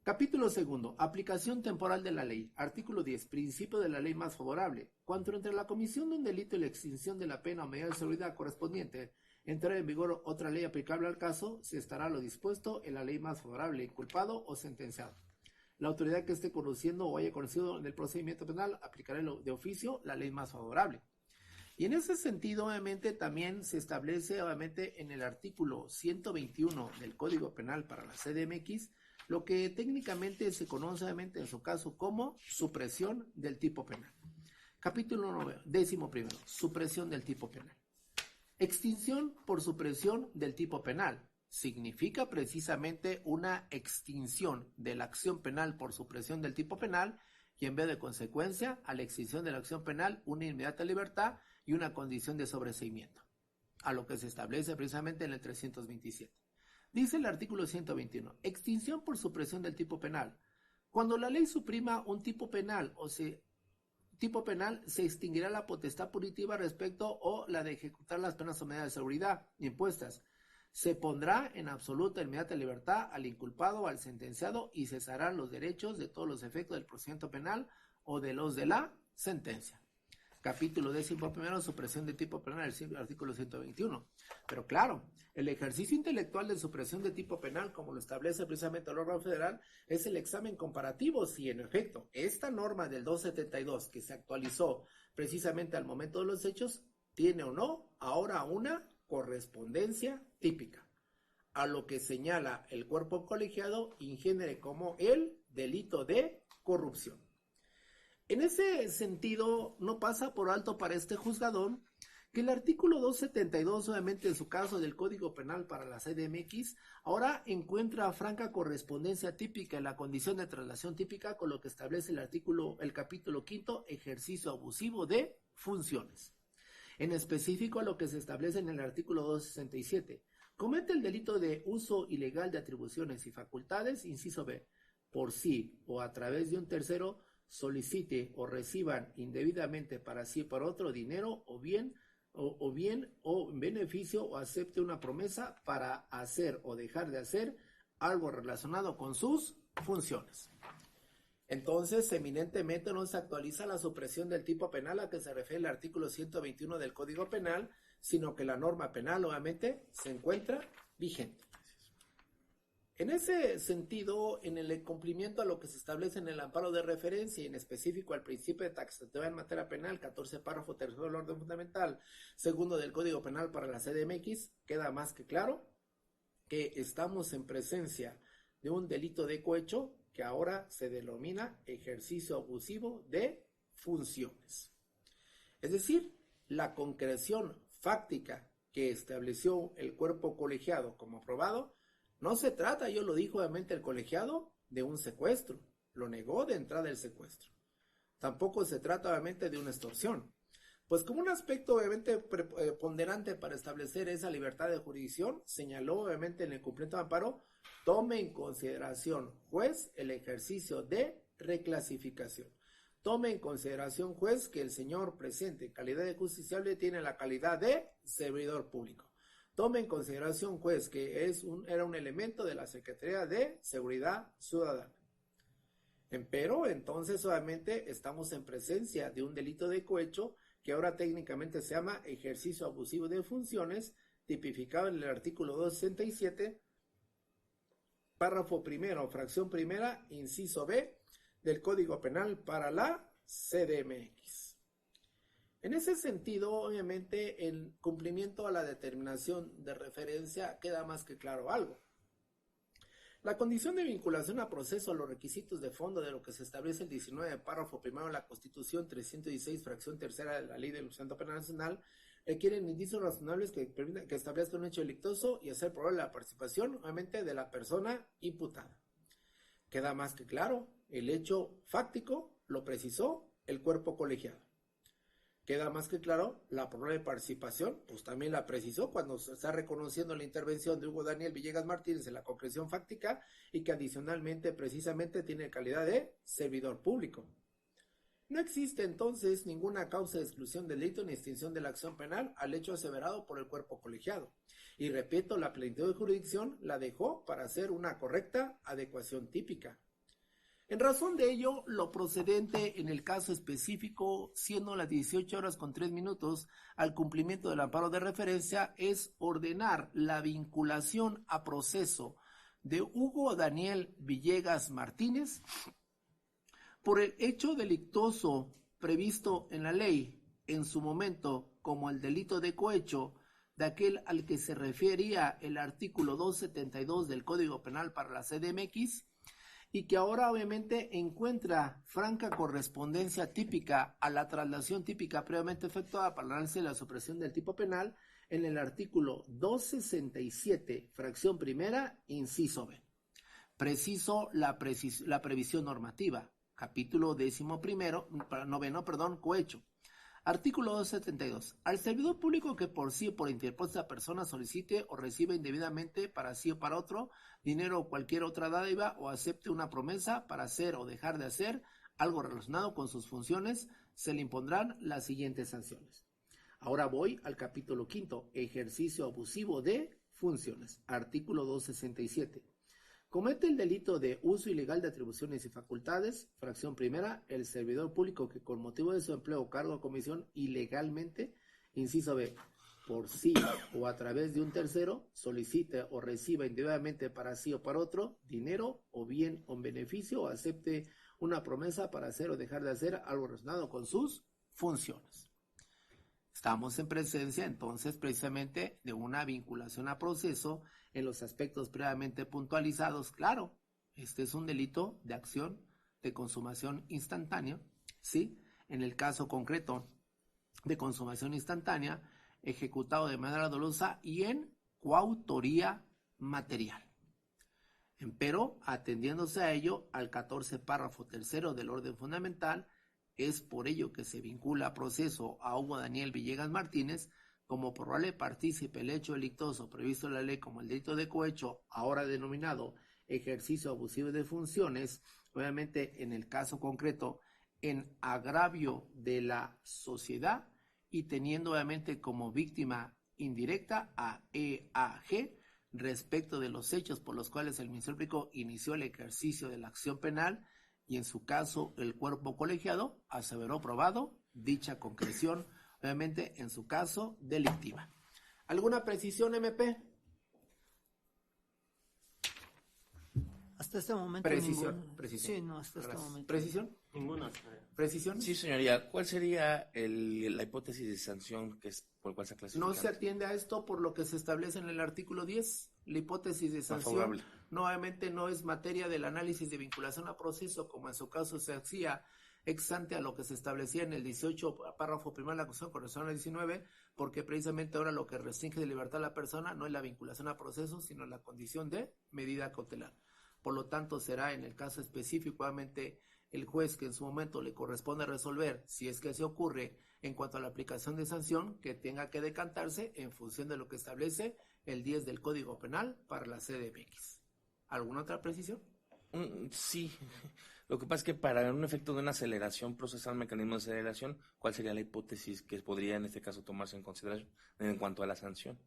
Capítulo segundo. Aplicación temporal de la ley. Artículo 10. Principio de la ley más favorable. Cuanto entre la comisión de un delito y la extinción de la pena o medida de seguridad correspondiente entre en vigor otra ley aplicable al caso, se estará lo dispuesto en la ley más favorable, inculpado o sentenciado. La autoridad que esté conociendo o haya conocido en el procedimiento penal aplicará de oficio la ley más favorable. Y en ese sentido, obviamente, también se establece, obviamente, en el artículo 121 del Código Penal para la CDMX, lo que técnicamente se conoce, obviamente, en su caso como supresión del tipo penal. Capítulo 9, 11, supresión del tipo penal. Extinción por supresión del tipo penal. Significa precisamente una extinción de la acción penal por supresión del tipo penal y en vez de consecuencia a la extinción de la acción penal una inmediata libertad y una condición de sobreseimiento, a lo que se establece precisamente en el 327. Dice el artículo 121, extinción por supresión del tipo penal. Cuando la ley suprima un tipo penal se extinguirá la potestad punitiva respecto o la de ejecutar las penas o medidas de seguridad impuestas. Se pondrá en absoluta e inmediata libertad al inculpado o al sentenciado y cesarán los derechos de todos los efectos del procedimiento penal o de los de la sentencia. Capítulo 11, supresión de tipo penal, el artículo 121. Pero claro, el ejercicio intelectual de supresión de tipo penal, como lo establece precisamente el órgano federal, es el examen comparativo si en efecto esta norma del 272 que se actualizó precisamente al momento de los hechos, tiene o no ahora una correspondencia típica a lo que señala el cuerpo colegiado ingénere como el delito de corrupción. En ese sentido, no pasa por alto para este juzgador que el artículo 272, obviamente en su caso del Código Penal para la CDMX, ahora encuentra franca correspondencia típica en la condición de traslación típica con lo que establece el capítulo 5, ejercicio abusivo de funciones. En específico a lo que se establece en el artículo 267. Comete el delito de uso ilegal de atribuciones y facultades, inciso B, por sí o a través de un tercero solicite o reciban indebidamente para sí o para otro dinero o bien o beneficio o acepte una promesa para hacer o dejar de hacer algo relacionado con sus funciones. Entonces, eminentemente no se actualiza la supresión del tipo penal a que se refiere el artículo 121 del Código Penal, sino que la norma penal obviamente se encuentra vigente. En ese sentido, en el cumplimiento a lo que se establece en el amparo de referencia y en específico al principio de taxatividad en materia penal, 14 párrafo tercero del orden fundamental, segundo del Código Penal para la CDMX, queda más que claro que estamos en presencia de un delito de cohecho que ahora se denomina ejercicio abusivo de funciones. Es decir, la concreción fáctica que estableció el cuerpo colegiado como aprobado, no se trata, yo lo dijo obviamente el colegiado, de un secuestro, lo negó de entrada el secuestro. Tampoco se trata obviamente de una extorsión. Pues como un aspecto obviamente ponderante para establecer esa libertad de jurisdicción, señaló obviamente en el cumplimiento de amparo, tome en consideración, juez, el ejercicio de reclasificación. Tome en consideración, juez, que el señor presente en calidad de justiciable tiene la calidad de servidor público. Tome en consideración, juez, que era un elemento de la Secretaría de Seguridad Ciudadana. Empero, entonces, obviamente, estamos en presencia de un delito de cohecho que ahora técnicamente se llama ejercicio abusivo de funciones, tipificado en el artículo 267, párrafo primero, fracción primera, inciso B, del Código Penal para la CDMX. En ese sentido, obviamente, el cumplimiento a la determinación de referencia queda más que claro algo. La condición de vinculación a proceso a los requisitos de fondo de lo que se establece el 19 párrafo primero de la Constitución 316 fracción tercera de la Ley del Procedimiento Penal Nacional requieren indicios razonables que establezcan un hecho delictuoso y hacer probable la participación, obviamente, de la persona imputada. Queda más que claro, el hecho fáctico lo precisó el cuerpo colegiado. Queda más que claro, la probable participación, pues también la precisó cuando se está reconociendo la intervención de Hugo Daniel Villegas Martínez en la concreción fáctica y que adicionalmente, precisamente, tiene calidad de servidor público. No existe entonces ninguna causa de exclusión del delito ni extinción de la acción penal al hecho aseverado por el cuerpo colegiado. Y repito, la plenitud de jurisdicción la dejó para hacer una correcta adecuación típica. En razón de ello, lo procedente en el caso específico, siendo las 18:03 al cumplimiento del amparo de referencia, es ordenar la vinculación a proceso de Hugo Daniel Villegas Martínez por el hecho delictuoso previsto en la ley en su momento como el delito de cohecho de aquel al que se refería el artículo 272 del Código Penal para la CDMX, y que ahora obviamente encuentra franca correspondencia típica a la traslación típica previamente efectuada para el análisis de la supresión del tipo penal en el artículo 267, fracción primera, inciso B. Preciso la previsión normativa, capítulo 11, cohecho. Artículo 272. Al servidor público que por sí o por interpuesta persona solicite o reciba indebidamente para sí o para otro dinero o cualquier otra dádiva o acepte una promesa para hacer o dejar de hacer algo relacionado con sus funciones, se le impondrán las siguientes sanciones. Ahora voy al capítulo 5, ejercicio abusivo de funciones. Artículo 267. Comete el delito de uso ilegal de atribuciones y facultades, fracción primera, el servidor público que con motivo de su empleo, cargo o comisión ilegalmente, inciso B, por sí o a través de un tercero, solicite o reciba indebidamente para sí o para otro dinero o bien o beneficio o acepte una promesa para hacer o dejar de hacer algo relacionado con sus funciones. Estamos en presencia entonces precisamente de una vinculación a proceso en los aspectos previamente puntualizados. Claro, este es un delito de acción de consumación instantánea, ¿sí? En el caso concreto de consumación instantánea, ejecutado de manera dolosa y en coautoría material. Empero, atendiéndose a ello, al 14 párrafo tercero del orden fundamental, es por ello que se vincula a proceso a Hugo Daniel Villegas Martínez como probable partícipe el hecho delictuoso previsto en la ley como el delito de cohecho, ahora denominado ejercicio abusivo de funciones, obviamente en el caso concreto, en agravio de la sociedad y teniendo obviamente como víctima indirecta a EAG respecto de los hechos por los cuales el Ministerio Público inició el ejercicio de la acción penal y en su caso el cuerpo colegiado aseveró probado dicha concreción, obviamente en su caso delictiva. ¿Alguna precisión, MP? Hasta este momento Precisión, ninguna. precisión. Sí, no, hasta este Gracias. momento. ¿Precisión? Ninguna, señoría. ¿Precisión? Sí, señoría. ¿Cuál sería la hipótesis de sanción que es por cuál se clasifica? No se atiende a esto por lo que se establece en el artículo 10. La hipótesis de sanción favorable. nuevamente no es materia del análisis de vinculación a proceso, como en su caso se hacía ex ante a lo que se establecía en el 18, párrafo primero de la acusación con relación al 19, porque precisamente ahora lo que restringe de libertad a la persona no es la vinculación a proceso, sino la condición de medida cautelar. Por lo tanto, será en el caso específico, obviamente, el juez que en su momento le corresponde resolver, si es que se ocurre en cuanto a la aplicación de sanción, que tenga que decantarse en función de lo que establece el 10 del Código Penal para la CDMX. ¿Alguna otra precisión? Sí. Lo que pasa es que para un efecto de una aceleración procesal, mecanismo de aceleración, ¿cuál sería la hipótesis que podría en este caso tomarse en consideración en cuanto a la sanción?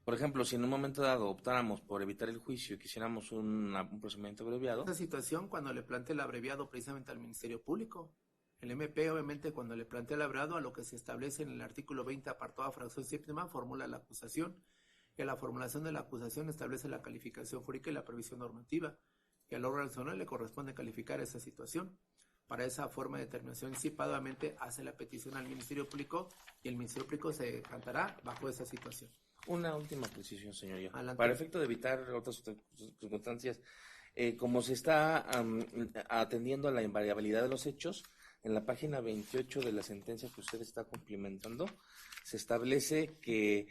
Por ejemplo, si en un momento dado optáramos por evitar el juicio y quisiéramos un procedimiento abreviado. Esta situación cuando le plantea el abreviado precisamente al Ministerio Público. El MP, obviamente, cuando le plantea el abreviado a lo que se establece en el artículo 20, apartado fracción séptima, formula la acusación. Y a la formulación de la acusación establece la calificación jurídica y la previsión normativa. Y al órgano nacional le corresponde calificar esa situación. Para esa forma de determinación anticipadamente hace la petición al Ministerio Público y el Ministerio Público se decantará bajo esa situación. Una última precisión, señoría. Adelante. Para efecto de evitar otras circunstancias, como se está atendiendo a la invariabilidad de los hechos, en la página 28 de la sentencia que usted está cumplimentando, se establece que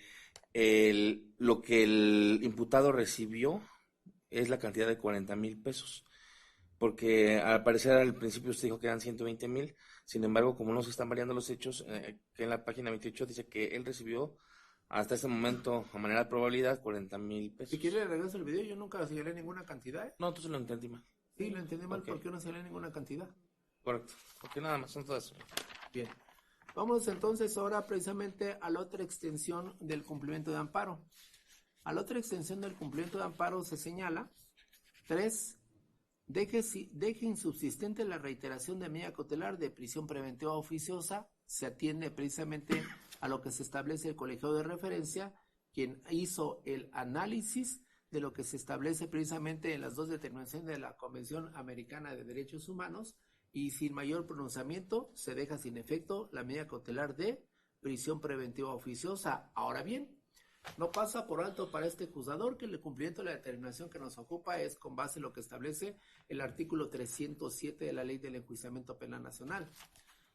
lo que el imputado recibió es la cantidad de 40,000 pesos. Porque al parecer al principio usted dijo que eran 120,000, sin embargo, como no se están variando los hechos, que en la página 28 dice que él recibió hasta este momento, a manera de probabilidad, 40,000 pesos. Si quiere regreso el video, yo nunca señalé ninguna cantidad. No, entonces lo entendí mal. Sí, lo entendí mal, Ok. porque no señalé ninguna cantidad. Correcto. Porque nada más son todas. Bien. Vamos entonces ahora precisamente a la otra extensión del cumplimiento de amparo. A la otra extensión del cumplimiento de amparo se señala 3. Deje insubsistente la reiteración de medida cautelar de prisión preventiva oficiosa. Se atiende precisamente a lo que se establece el colegiado de referencia, quien hizo el análisis de lo que se establece precisamente en las dos determinaciones de la Convención Americana de Derechos Humanos, y sin mayor pronunciamiento se deja sin efecto la medida cautelar de prisión preventiva oficiosa. Ahora bien, no pasa por alto para este juzgador que el cumplimiento de la determinación que nos ocupa es con base en lo que establece el artículo 307 de la Ley del Enjuiciamiento Penal Nacional.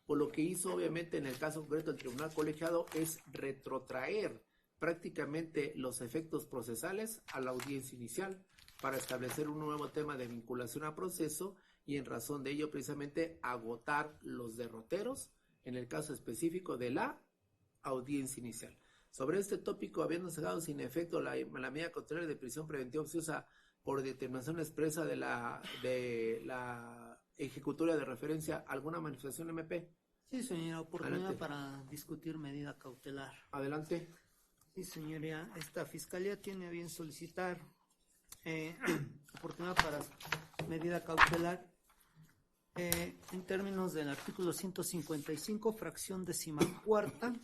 Por lo que hizo obviamente en el caso concreto el tribunal colegiado es retrotraer prácticamente los efectos procesales a la audiencia inicial para establecer un nuevo tema de vinculación a proceso y en razón de ello precisamente agotar los derroteros en el caso específico de la audiencia inicial. Sobre este tópico, habiendo dejado sin efecto la medida cautelar de prisión preventiva oficiosa por determinación expresa de la ejecutoria de referencia, ¿alguna manifestación, MP? Sí, señora, oportunidad Adelante. para discutir medida cautelar. Adelante. Sí, señoría, esta fiscalía tiene a bien solicitar oportunidad para medida cautelar en términos del artículo 155, fracción 14ª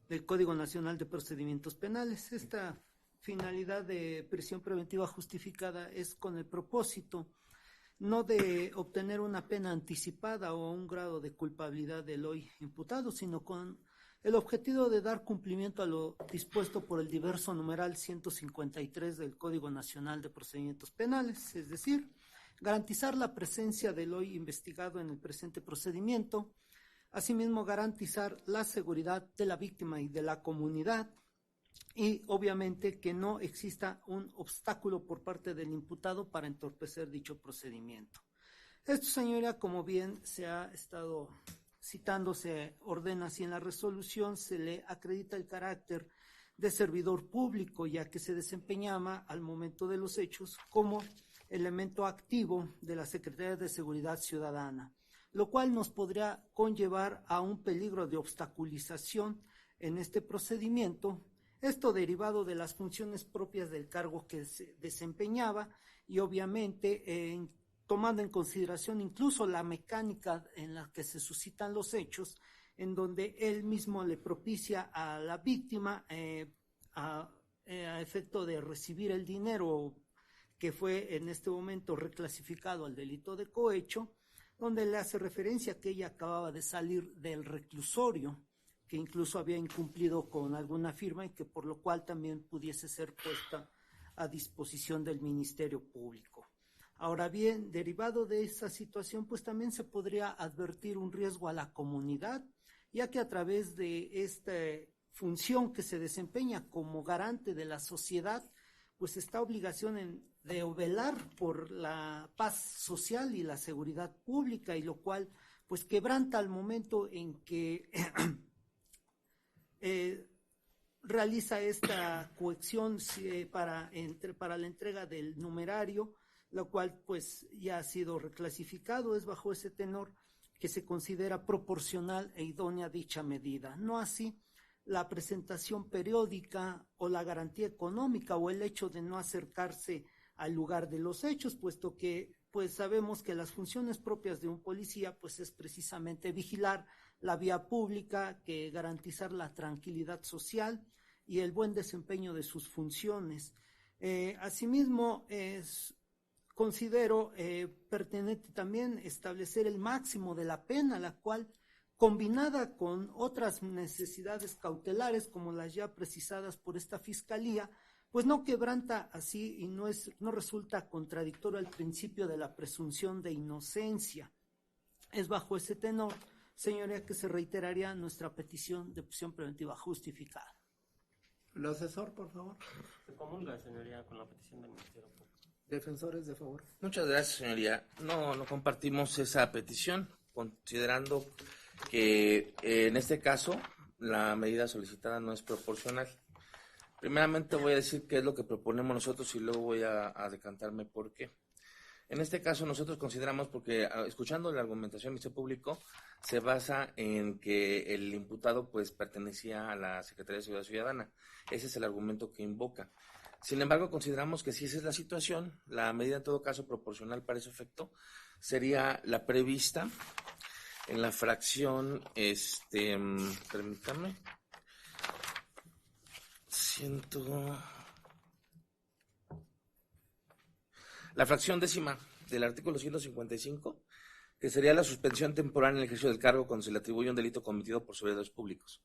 del Código Nacional de Procedimientos Penales. Esta finalidad de prisión preventiva justificada es con el propósito no de obtener una pena anticipada o un grado de culpabilidad del hoy imputado, sino con el objetivo de dar cumplimiento a lo dispuesto por el diverso numeral 153 del Código Nacional de Procedimientos Penales, es decir, garantizar la presencia del hoy investigado en el presente procedimiento, asimismo garantizar la seguridad de la víctima y de la comunidad, y obviamente que no exista un obstáculo por parte del imputado para entorpecer dicho procedimiento. Esto, señora, como bien se ha estado citando, se ordena así en la resolución, se le acredita el carácter de servidor público, ya que se desempeñaba al momento de los hechos como elemento activo de la Secretaría de Seguridad Ciudadana, lo cual nos podría conllevar a un peligro de obstaculización en este procedimiento, esto derivado de las funciones propias del cargo que se desempeñaba y obviamente tomando en consideración incluso la mecánica en la que se suscitan los hechos, en donde él mismo le propicia a la víctima a efecto de recibir el dinero que fue en este momento reclasificado al delito de cohecho, donde le hace referencia que ella acababa de salir del reclusorio, que incluso había incumplido con alguna firma y que por lo cual también pudiese ser puesta a disposición del Ministerio Público. Ahora bien, derivado de esa situación, pues también se podría advertir un riesgo a la comunidad, ya que a través de esta función que se desempeña como garante de la sociedad, pues está obligación de velar por la paz social y la seguridad pública, y lo cual pues quebranta al momento en que realiza esta coacción para la entrega del numerario, lo cual pues ya ha sido reclasificado, es bajo ese tenor que se considera proporcional e idónea dicha medida. No así la presentación periódica o la garantía económica o el hecho de no acercarse al lugar de los hechos, puesto que pues sabemos que las funciones propias de un policía pues es precisamente vigilar la vía pública, que garantizar la tranquilidad social y el buen desempeño de sus funciones. Asimismo, considero pertinente también establecer el máximo de la pena, la cual, combinada con otras necesidades cautelares como las ya precisadas por esta Fiscalía, pues no quebranta así y no resulta contradictorio al principio de la presunción de inocencia. Es bajo ese tenor, señoría, que se reiteraría nuestra petición de prisión preventiva justificada. El asesor, por favor. Se comulga, señoría, con la petición del Ministerio Público. Defensores, de favor. Muchas gracias, señoría. No compartimos esa petición, considerando que en este caso la medida solicitada no es proporcional. Primeramente voy a decir qué es lo que proponemos nosotros y luego voy a decantarme por qué. En este caso nosotros consideramos, porque escuchando la argumentación del Ministerio Público, se basa en que el imputado pues pertenecía a la Secretaría de Seguridad Ciudadana. Ese es el argumento que invoca. Sin embargo, consideramos que si esa es la situación, la medida en todo caso proporcional para ese efecto sería la prevista en la fracción, permítame, la fracción décima del artículo 155, que sería la suspensión temporal en el ejercicio del cargo cuando se le atribuye un delito cometido por servidores públicos.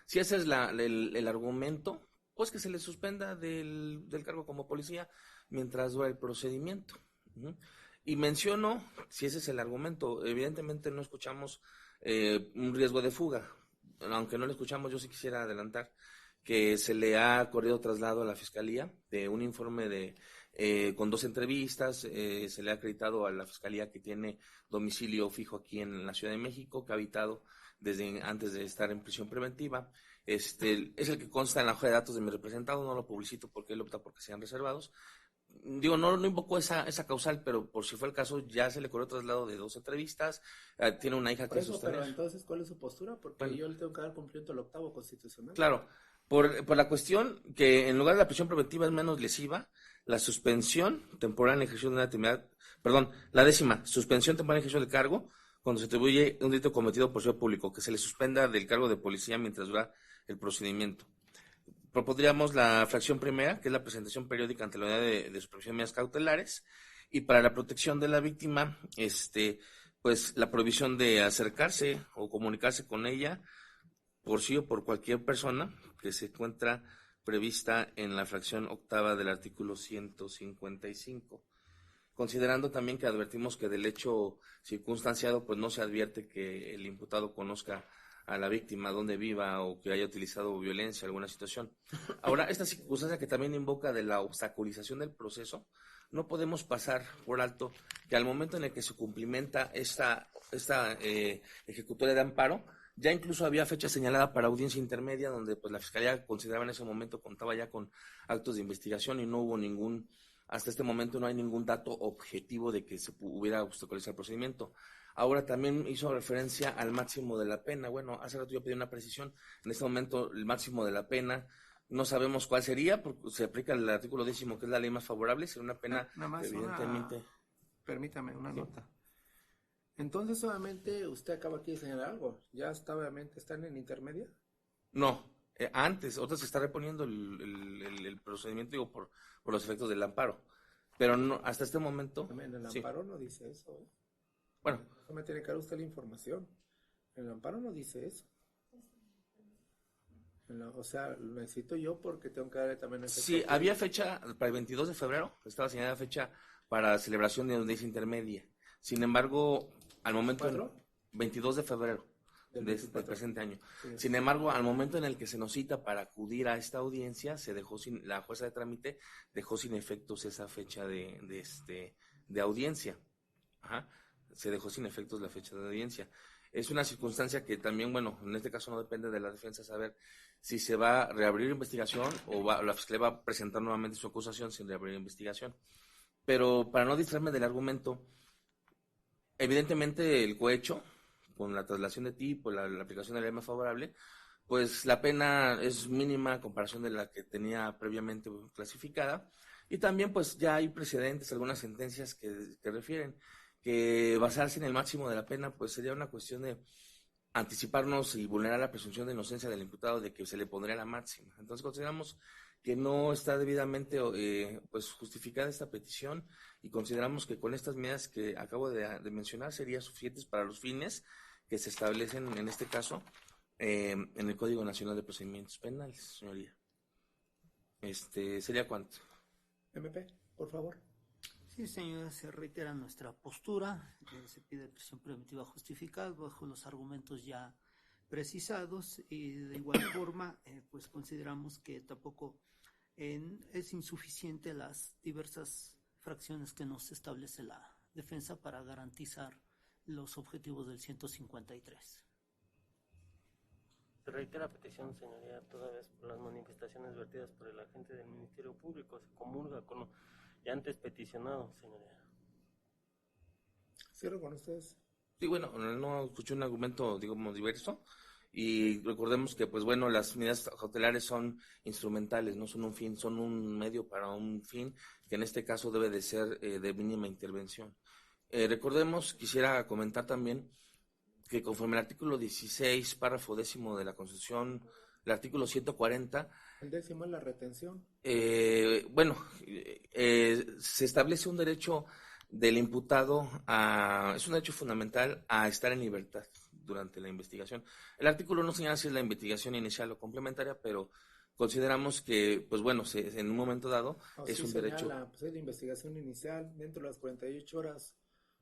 Si ese es el argumento, pues que se le suspenda del cargo como policía mientras dura el procedimiento. Y menciono, si ese es el argumento, evidentemente no escuchamos un riesgo de fuga. Aunque no lo escuchamos, yo sí quisiera adelantar que se le ha corrido traslado a la Fiscalía de un informe con 2 entrevistas, se le ha acreditado a la Fiscalía que tiene domicilio fijo aquí en la Ciudad de México, que ha habitado desde antes de estar en prisión preventiva. Es el que consta en la hoja de datos de mi representado, no lo publicito porque él opta porque sean reservados. Digo, no invocó esa causal, pero por si fue el caso, ya se le corrió traslado de 2 entrevistas, tiene una hija que sostener. Pero entonces, ¿cuál es su postura? Porque Bueno, yo le tengo que dar cumplimiento al 8º constitucional. Claro, por la cuestión que en lugar de la prisión preventiva es menos lesiva, la suspensión temporal en ejercicio de una actividad, la 10ª, suspensión temporal en ejercicio del cargo cuando se atribuye un delito cometido por servidor público, que se le suspenda del cargo de policía mientras dura el procedimiento. Propondríamos la fracción primera, que es la presentación periódica ante la unidad de supervisión de medidas cautelares, y para la protección de la víctima, pues la prohibición de acercarse o comunicarse con ella por sí o por cualquier persona que se encuentra prevista en la fracción 8ª del artículo 155. Considerando también que advertimos que del hecho circunstanciado, pues no se advierte que el imputado conozca a la víctima, dónde viva o que haya utilizado violencia, alguna situación. Ahora, esta circunstancia que también invoca de la obstaculización del proceso, no podemos pasar por alto que al momento en el que se cumplimenta esta ejecutoria de amparo, Ya incluso había fecha señalada para audiencia intermedia, donde pues la Fiscalía consideraba en ese momento, contaba ya con actos de investigación y no hubo hasta este momento no hay ningún dato objetivo de que se hubiera obstaculizado el procedimiento. Ahora también hizo referencia al máximo de la pena. Bueno, hace rato yo pedí una precisión. En este momento el máximo de la pena no sabemos cuál sería, porque se aplica el artículo 10, que es la ley más favorable, sería una pena Nada más evidentemente... permítame una Sí. nota. Entonces, solamente usted acaba aquí de señalar algo. ¿Ya está, obviamente, están en intermedia? No, antes, otra se está reponiendo el procedimiento, digo, por los efectos del amparo. Pero no, hasta este momento... En el sí. amparo no dice eso. Bueno, No me tiene que dar usted la información. En el amparo no dice eso. O sea, lo necesito yo porque tengo que darle también ese sí, copia. había fecha para el 22 de febrero, estaba señalada fecha para celebración de audiencia intermedia. Sin embargo, al momento... ¿Cuándo? 22 de febrero Del del 24. presente año. Sí. Sin embargo, al momento en el que se nos cita para acudir a esta audiencia, la jueza de trámite dejó sin efectos esa fecha de audiencia. Ajá. Se dejó sin efectos la fecha de audiencia. Es una circunstancia que también, bueno, en este caso no depende de la defensa saber si se va a reabrir investigación o la Fiscalía va a presentar nuevamente su acusación sin reabrir investigación. Pero para no distraerme del argumento, evidentemente el cohecho, con la traslación de tipo, la aplicación de la ley más favorable, pues la pena es mínima a comparación de la que tenía previamente clasificada. Y también pues ya hay precedentes, algunas sentencias que refieren que basarse en el máximo de la pena pues sería una cuestión de anticiparnos y vulnerar la presunción de inocencia del imputado de que se le pondría la máxima. Entonces consideramos que no está debidamente pues justificada esta petición y consideramos que con estas medidas que acabo de mencionar serían suficientes para los fines que se establecen en este caso en el Código Nacional de Procedimientos Penales, señoría. ¿Sería cuánto? MP, por favor. Sí, señora, se reitera nuestra postura. Se pide prisión preventiva justificada bajo los argumentos ya precisados y de igual forma, pues consideramos que tampoco es insuficiente las diversas fracciones que nos establece la defensa para garantizar los objetivos del 153. Se reitera la petición, señoría, toda vez por las manifestaciones vertidas por el agente del Ministerio Público. Se comulga con lo ya antes peticionado, señoría. Cierro con ustedes. Sí, bueno, no escuché un argumento, digamos, diverso. Y recordemos que, pues bueno, las medidas cautelares son instrumentales, no son un fin, son un medio para un fin, que en este caso debe de ser de mínima intervención. Recordemos, quisiera comentar también que conforme al artículo 16, párrafo 10 de la Constitución, el artículo 140, El 10º es la retención. se establece un derecho del imputado es un derecho fundamental a estar en libertad durante la investigación. El artículo no señala si es la investigación inicial o complementaria, pero consideramos que, pues bueno, en un momento dado es un derecho. Pues es de investigación inicial, dentro de las 48 horas,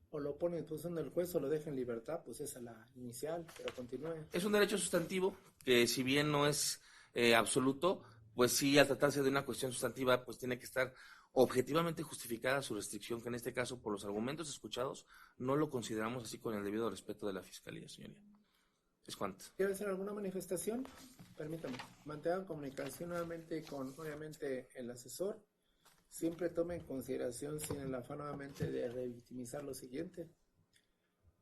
o lo pone en disposición del juez o lo deja en libertad, pues esa es la inicial, pero continúe. Es un derecho sustantivo que, si bien no es absoluto, pues sí, al tratarse de una cuestión sustantiva, pues tiene que estar objetivamente justificada su restricción, que en este caso, por los argumentos escuchados, no lo consideramos así con el debido respeto de la Fiscalía, señoría. ¿Es cuánto? ¿Quiere hacer alguna manifestación? Permítame. Mantengan comunicación nuevamente con, obviamente, el asesor. Siempre tome en consideración, sin el afán nuevamente de revictimizar, lo siguiente.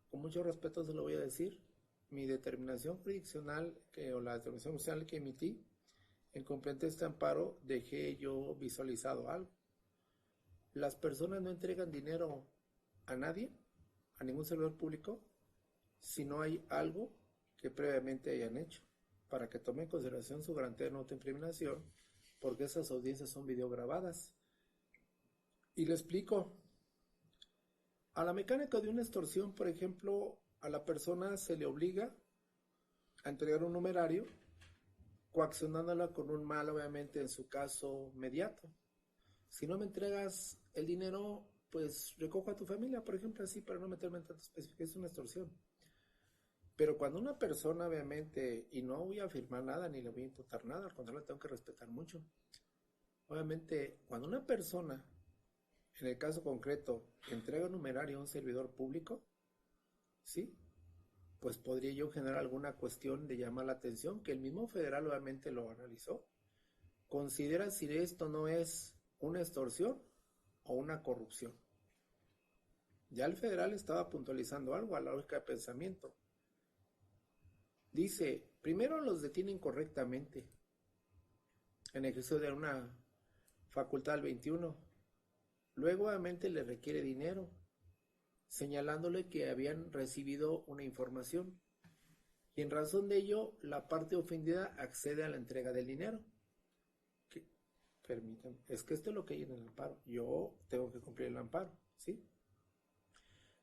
Con mucho respeto se lo voy a decir. Mi determinación jurisdiccional, o la determinación judicial que emití, en cumplimiento de este amparo, dejé yo visualizado algo. Las personas no entregan dinero a nadie, a ningún servidor público, si no hay algo que previamente hayan hecho, para que tome en consideración su garantía de no autoincriminación, porque esas audiencias son videograbadas. Y le explico. A la mecánica de una extorsión, por ejemplo, a la persona se le obliga a entregar un numerario, coaccionándola con un mal, obviamente, en su caso, mediato. Si no me entregas el dinero, pues recojo a tu familia, por ejemplo, así, para no meterme en tanto específico, es una extorsión. Pero cuando una persona, obviamente, y no voy a afirmar nada, ni le voy a imputar nada, al contrario, tengo que respetar mucho. Obviamente, cuando una persona, en el caso concreto, entrega un numerario a un servidor público, ¿sí? pues podría yo generar alguna cuestión de llamar la atención, que el mismo federal obviamente lo analizó. Considera si esto no es una extorsión o una corrupción. Ya el federal estaba puntualizando algo a la lógica de pensamiento. Dice, primero los detienen correctamente en ejercicio de una facultad del 21. Luego obviamente le requiere dinero, señalándole que habían recibido una información. Y en razón de ello, la parte ofendida accede a la entrega del dinero. Permítanme, es que esto es lo que hay en el amparo. Yo tengo que cumplir el amparo, ¿sí?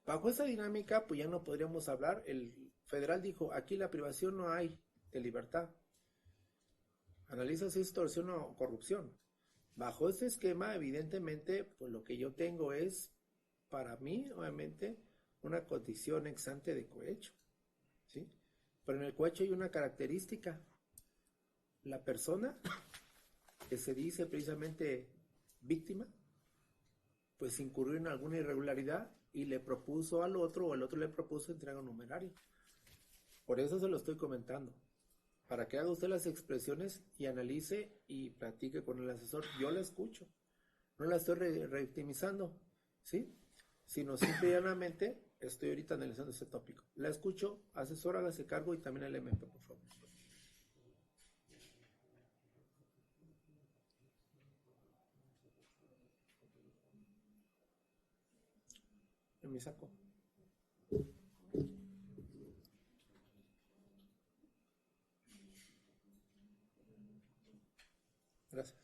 Bajo esa dinámica, pues ya no podríamos hablar. El federal dijo, aquí la privación no hay de libertad. Analiza si es extorsión o corrupción. Bajo este esquema, evidentemente, pues lo que yo tengo es, para mí, obviamente, una condición ex ante de cohecho, ¿sí? Pero en el cohecho hay una característica. La persona que se dice precisamente víctima, pues incurrió en alguna irregularidad y le propuso al otro, o el otro le propuso entrega numeraria. Por eso se lo estoy comentando, para que haga usted las expresiones y analice y platique con el asesor. Yo la escucho, no la estoy revictimizando, ¿sí? Sino simple y llanamente estoy ahorita analizando ese tópico. La escucho, asesor, hágase cargo y también el MP, por favor. En mi saco. Gracias.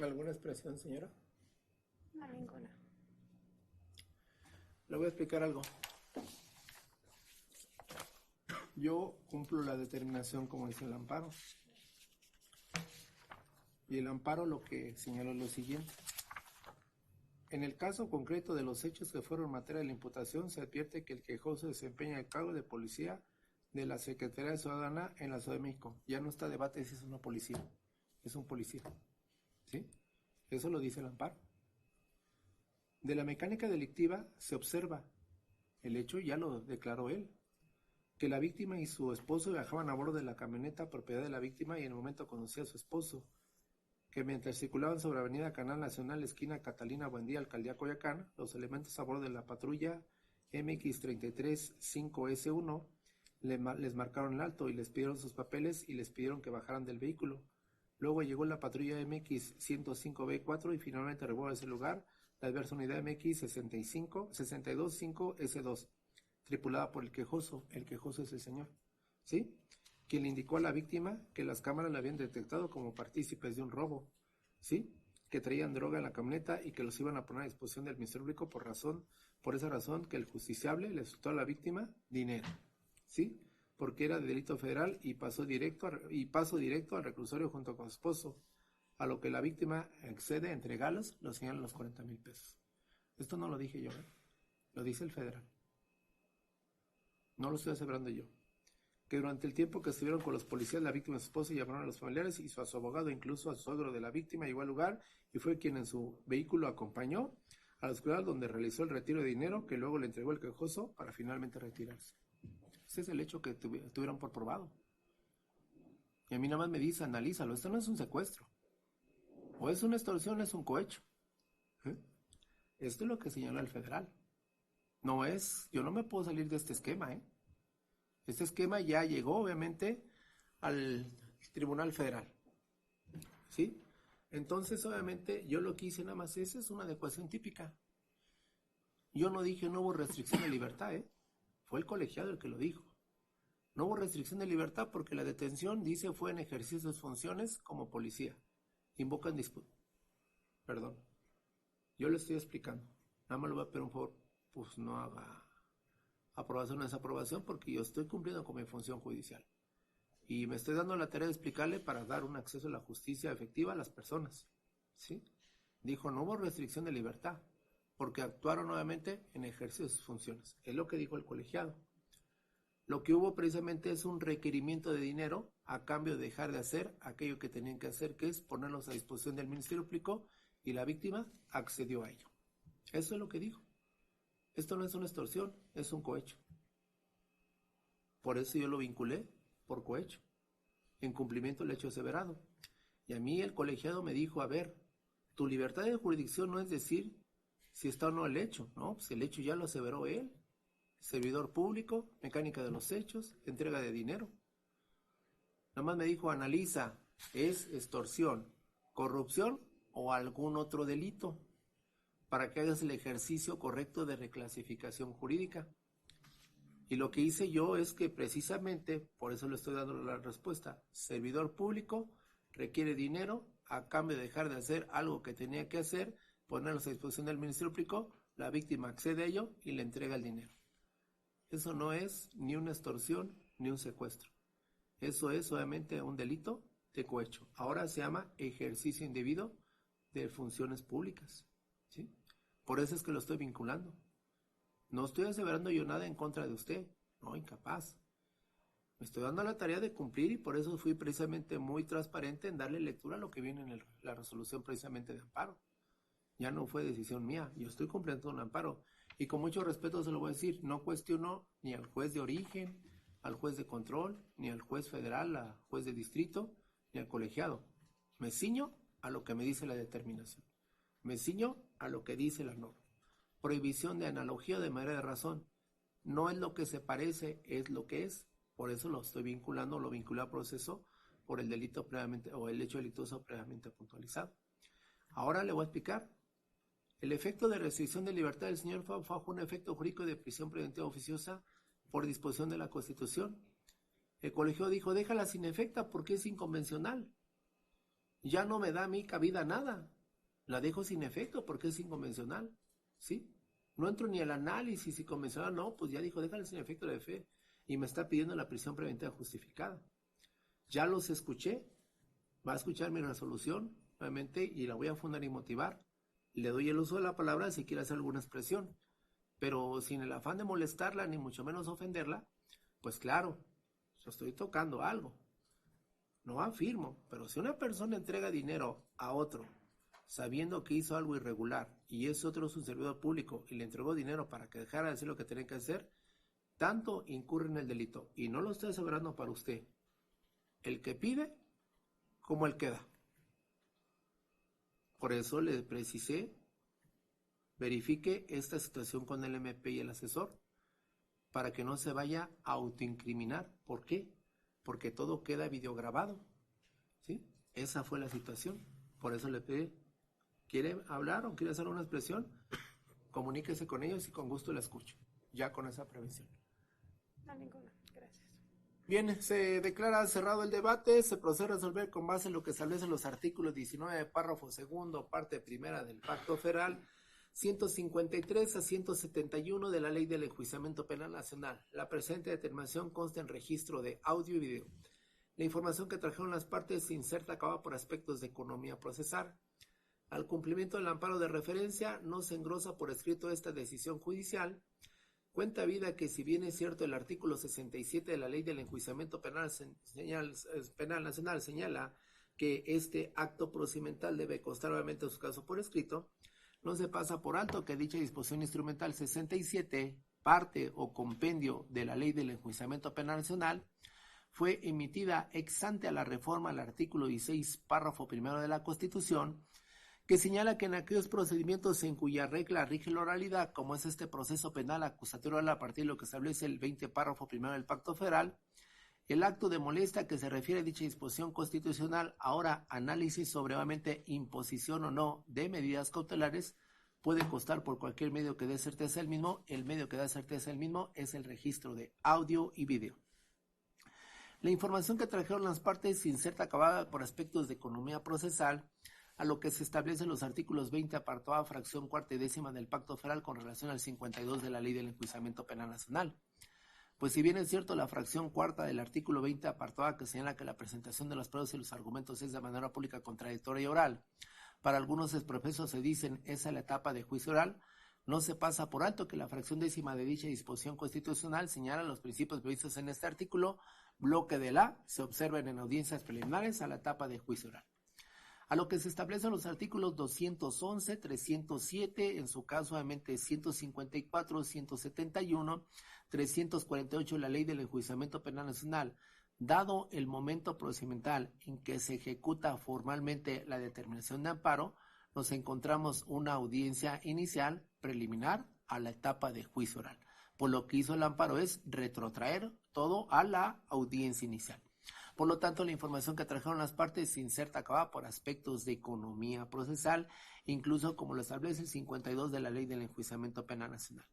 ¿Alguna expresión, señora? No, ninguna. Le voy a explicar algo. Yo cumplo la determinación como dice el amparo. Y el amparo lo que señaló es lo siguiente. En el caso concreto de los hechos que fueron materia de la imputación, se advierte que el quejoso desempeña el cargo de policía de la Secretaría de Ciudadana en la Ciudad de México. Ya no está debate si es una policía, es un policía. ¿Sí? Eso lo dice el amparo. De la mecánica delictiva se observa, el hecho ya lo declaró él, que la víctima y su esposo viajaban a bordo de la camioneta propiedad de la víctima y en el momento conocía a su esposo, que mientras circulaban sobre Avenida Canal Nacional, esquina Catalina Buendía, Alcaldía Coyoacán, los elementos a bordo de la patrulla MX335S1 les marcaron el alto y les pidieron sus papeles y les pidieron que bajaran del vehículo. Luego llegó la patrulla MX105B4 y finalmente arribó a ese lugar la adversa unidad MX625S2, tripulada por el quejoso es el señor, ¿sí? Quien le indicó a la víctima que las cámaras la habían detectado como partícipes de un robo, ¿sí? Que traían droga en la camioneta y que los iban a poner a disposición del Ministerio Público por esa razón que el justiciable le soltó a la víctima dinero, ¿sí? Porque era de delito federal y paso directo al reclusorio junto con su esposo, a lo que la víctima accede a entregarlos, lo señalan los 40,000 pesos. Esto no lo dije yo, lo dice el federal. No lo estoy aseverando yo. Que durante el tiempo que estuvieron con los policías, la víctima y su esposo llamaron a los familiares y a su abogado, incluso a su suegro de la víctima, llegó al lugar y fue quien en su vehículo acompañó a la oscuridad donde realizó el retiro de dinero que luego le entregó el quejoso para finalmente retirarse. Ese es el hecho que tuvieron por probado. Y a mí nada más me dice, analízalo, esto no es un secuestro. O es una extorsión, es un cohecho. Esto es lo que señala el federal. No es, yo no me puedo salir de este esquema, Este esquema ya llegó, obviamente, al Tribunal Federal, ¿sí? Entonces, obviamente, yo lo que hice nada más es una adecuación típica. Yo no dije no hubo restricción de libertad, Fue el colegiado el que lo dijo. No hubo restricción de libertad porque la detención, dice, fue en ejercicio de sus funciones como policía. Invocan disputa. Perdón. Yo le estoy explicando. Nada más le voy a pedir un favor, pues no haga aprobación o desaprobación porque yo estoy cumpliendo con mi función judicial. Y me estoy dando la tarea de explicarle para dar un acceso a la justicia efectiva a las personas, ¿sí? Dijo, no hubo restricción de libertad porque actuaron nuevamente en ejercicio de sus funciones. Es lo que dijo el colegiado. Lo que hubo precisamente es un requerimiento de dinero a cambio de dejar de hacer aquello que tenían que hacer, que es ponerlos a disposición del Ministerio Público, y la víctima accedió a ello. Eso es lo que dijo. Esto no es una extorsión, es un cohecho. Por eso yo lo vinculé por cohecho, en cumplimiento del hecho aseverado. Y a mí el colegiado me dijo, a ver, tu libertad de jurisdicción no es decir si está o no el hecho, ¿no? Pues el hecho ya lo aseveró él. Servidor público, mecánica de los hechos, entrega de dinero. Nada más me dijo, analiza, ¿es extorsión, corrupción o algún otro delito? Para que hagas el ejercicio correcto de reclasificación jurídica. Y lo que hice yo es que precisamente, por eso le estoy dando la respuesta, servidor público requiere dinero a cambio de dejar de hacer algo que tenía que hacer, ponerlos a disposición del Ministerio Público, la víctima accede a ello y le entrega el dinero. Eso no es ni una extorsión ni un secuestro. Eso es obviamente un delito de cohecho. Ahora se llama ejercicio indebido de funciones públicas, ¿sí? Por eso es que lo estoy vinculando. No estoy aseverando yo nada en contra de usted, no, incapaz. Me estoy dando la tarea de cumplir y por eso fui precisamente muy transparente en darle lectura a lo que viene en la resolución precisamente de amparo. Ya no fue decisión mía, yo estoy cumpliendo un amparo. Y con mucho respeto se lo voy a decir, no cuestiono ni al juez de origen, al juez de control, ni al juez federal, al juez de distrito, ni al colegiado. Me ciño a lo que me dice la determinación. Me ciño a lo que dice la norma. Prohibición de analogía o de manera de razón. No es lo que se parece, es lo que es. Por eso lo estoy vinculando, lo vinculé al proceso por el delito previamente, o el hecho delictuoso previamente puntualizado. Ahora le voy a explicar. El efecto de restricción de libertad del señor fue un efecto jurídico de prisión preventiva oficiosa por disposición de la Constitución. El colegio dijo, déjala sin efecto porque es inconvencional. Ya no me da a mí cabida nada. La dejo sin efecto porque es inconvencional, ¿sí? No entro ni al análisis si convencional no, pues ya dijo, déjala sin efecto de fe. Y me está pidiendo la prisión preventiva justificada. Ya los escuché. Va a escuchar mi resolución, obviamente, y la voy a fundar y motivar. Le doy el uso de la palabra si quiere hacer alguna expresión, pero sin el afán de molestarla ni mucho menos ofenderla, pues claro, yo estoy tocando algo. No afirmo, pero si una persona entrega dinero a otro sabiendo que hizo algo irregular y es otro su servidor público y le entregó dinero para que dejara de hacer lo que tenía que hacer, tanto incurre en el delito. Y no lo estoy asegurando para usted, el que pide como el que da. Por eso le precisé, verifique esta situación con el MP y el asesor para que no se vaya a autoincriminar. ¿Por qué? Porque todo queda videograbado, ¿sí? Esa fue la situación. Por eso le pedí, ¿quiere hablar o quiere hacer una expresión? Comuníquese con ellos y con gusto la escucho, ya con esa prevención. No, ninguna. Gracias. Bien, se declara cerrado el debate, se procede a resolver con base en lo que establecen los artículos 19, párrafo segundo, parte primera del Pacto Federal, 153 a 171 de la Ley del Enjuiciamiento Penal Nacional. La presente determinación consta en registro de audio y video. La información que trajeron las partes se inserta acaba por aspectos de economía procesal. Al cumplimiento del amparo de referencia no se engrosa por escrito esta decisión judicial. Cuenta vida que si bien es cierto el artículo 67 de la Ley del Enjuiciamiento Penal Nacional señala que este acto procedimental debe constar obviamente en su caso por escrito, no se pasa por alto que dicha disposición instrumental 67, parte o compendio de la Ley del Enjuiciamiento Penal Nacional, fue emitida ex ante a la reforma al artículo 16, párrafo primero de la Constitución, que señala que en aquellos procedimientos en cuya regla rige la oralidad, como es este proceso penal acusatorio a partir de lo que establece el 20 párrafo primero del Pacto Federal, el acto de molestia que se refiere a dicha disposición constitucional, ahora análisis sobre obviamente imposición o no de medidas cautelares, puede constar por cualquier medio que dé certeza del mismo. El medio que da certeza del mismo es el registro de audio y video. La información que trajeron las partes se inserta acabada por aspectos de economía procesal, a lo que se establecen los artículos 20 apartado A, fracción cuarta y décima del Pacto Federal con relación al 52 de la Ley del Enjuiciamiento Penal Nacional. Pues si bien es cierto la fracción cuarta del artículo 20 apartado A que señala que la presentación de las pruebas y los argumentos es de manera pública, contradictoria y oral, para algunos exprofesos se dicen esa es la etapa de juicio oral, no se pasa por alto que la fracción décima de dicha disposición constitucional señala los principios previstos en este artículo, bloque de la, se observan en audiencias preliminares a la etapa de juicio oral. A lo que se establecen los artículos 211, 307, en su caso obviamente 154, 171, 348 de la Ley del Enjuiciamiento Penal Nacional, dado el momento procedimental en que se ejecuta formalmente la determinación de amparo, nos encontramos una audiencia inicial preliminar a la etapa de juicio oral. Por lo que hizo el amparo es retrotraer todo a la audiencia inicial. Por lo tanto, la información que trajeron las partes se inserta acá por aspectos de economía procesal, incluso como lo establece el 52 de la Ley del Enjuiciamiento Penal Nacional.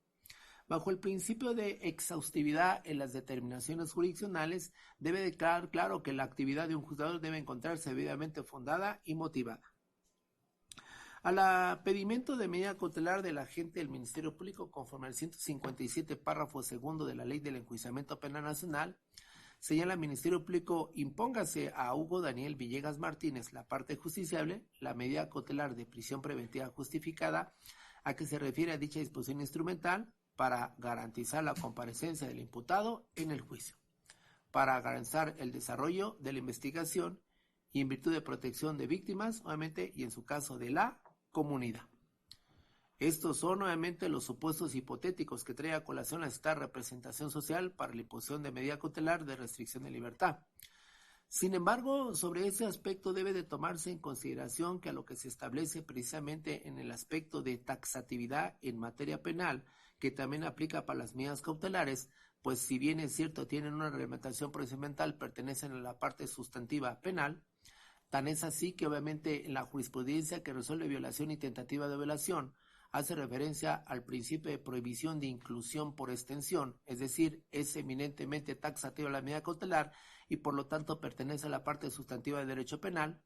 Bajo el principio de exhaustividad en las determinaciones jurisdiccionales, debe de quedar claro que la actividad de un juzgador debe encontrarse debidamente fundada y motivada. Al pedimento de medida cautelar del agente del Ministerio Público, conforme al 157 párrafo segundo de la Ley del Enjuiciamiento Penal Nacional, señala el Ministerio Público, impóngase a Hugo Daniel Villegas Martínez, la parte justiciable, la medida cautelar de prisión preventiva justificada, a que se refiere a dicha disposición instrumental, para garantizar la comparecencia del imputado en el juicio, para garantizar el desarrollo de la investigación y en virtud de protección de víctimas, obviamente, y en su caso de la comunidad. Estos son obviamente los supuestos hipotéticos que trae a colación la citada representación social para la imposición de medida cautelar de restricción de libertad. Sin embargo, sobre ese aspecto debe de tomarse en consideración que a lo que se establece precisamente en el aspecto de taxatividad en materia penal, que también aplica para las medidas cautelares, pues si bien es cierto tienen una reglamentación procedimental, pertenecen a la parte sustantiva penal, tan es así que obviamente en la jurisprudencia que resuelve violación y tentativa de violación, hace referencia al principio de prohibición de inclusión por extensión, es decir, es eminentemente taxativa la medida cautelar y por lo tanto pertenece a la parte sustantiva del derecho penal,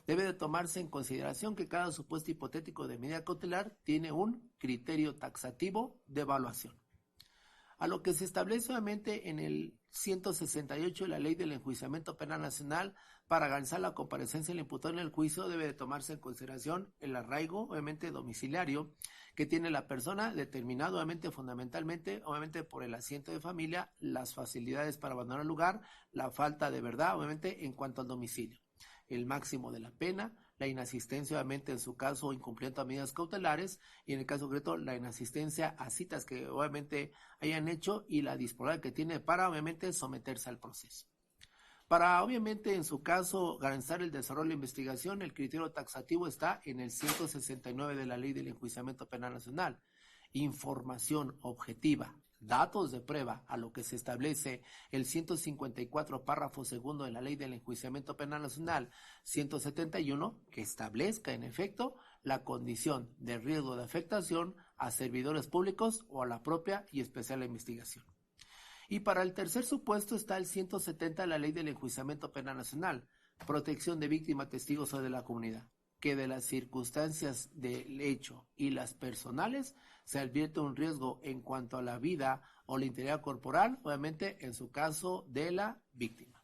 debe de tomarse en consideración que cada supuesto hipotético de medida cautelar tiene un criterio taxativo de evaluación. A lo que se establece obviamente en el 168 de la Ley del Enjuiciamiento Penal Nacional, para garantizar la comparecencia del imputado en el juicio debe de tomarse en consideración el arraigo, obviamente domiciliario, que tiene la persona, determinado obviamente fundamentalmente, obviamente por el asiento de familia, las facilidades para abandonar el lugar, la falta de verdad, obviamente en cuanto al domicilio. el máximo de la pena, la inasistencia obviamente en su caso incumplimiento a medidas cautelares y en el caso concreto la inasistencia a citas que obviamente hayan hecho y la disponibilidad que tiene para obviamente someterse al proceso. Para obviamente en su caso garantizar el desarrollo de la investigación, el criterio taxativo está en el 169 de la Ley del Enjuiciamiento Penal Nacional. Información objetiva, datos de prueba, a lo que se establece el 154 párrafo segundo de la Ley del Enjuiciamiento Penal Nacional 171, que establezca en efecto la condición de riesgo de afectación a servidores públicos o a la propia y especial investigación. Y para el tercer supuesto está el 170 de la Ley del Enjuiciamiento Penal Nacional, protección de víctimas, testigos o de la comunidad, que de las circunstancias del hecho y las personales se advierte un riesgo en cuanto a la vida o la integridad corporal, obviamente en su caso de la víctima.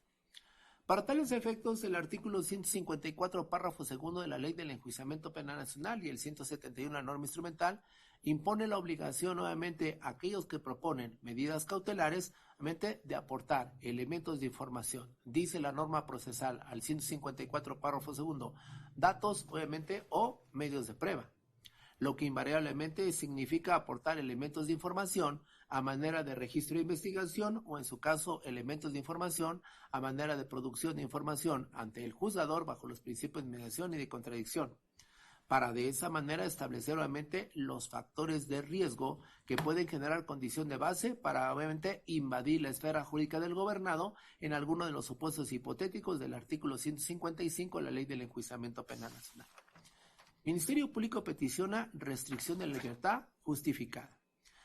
Para tales efectos, el artículo 154, párrafo segundo de la Ley del Enjuiciamiento Penal Nacional y el 171 la norma instrumental impone la obligación nuevamente a aquellos que proponen medidas cautelares obviamente de aportar elementos de información. Dice la norma procesal al 154 párrafo segundo, datos obviamente o medios de prueba, lo que invariablemente significa aportar elementos de información a manera de registro de investigación o en su caso elementos de información a manera de producción de información ante el juzgador bajo los principios de mediación y de contradicción, para de esa manera establecer obviamente los factores de riesgo que pueden generar condición de base para obviamente invadir la esfera jurídica del gobernado en alguno de los supuestos hipotéticos del artículo 155 de la Ley del Enjuiciamiento Penal Nacional. Ministerio Público peticiona restricción de libertad justificada.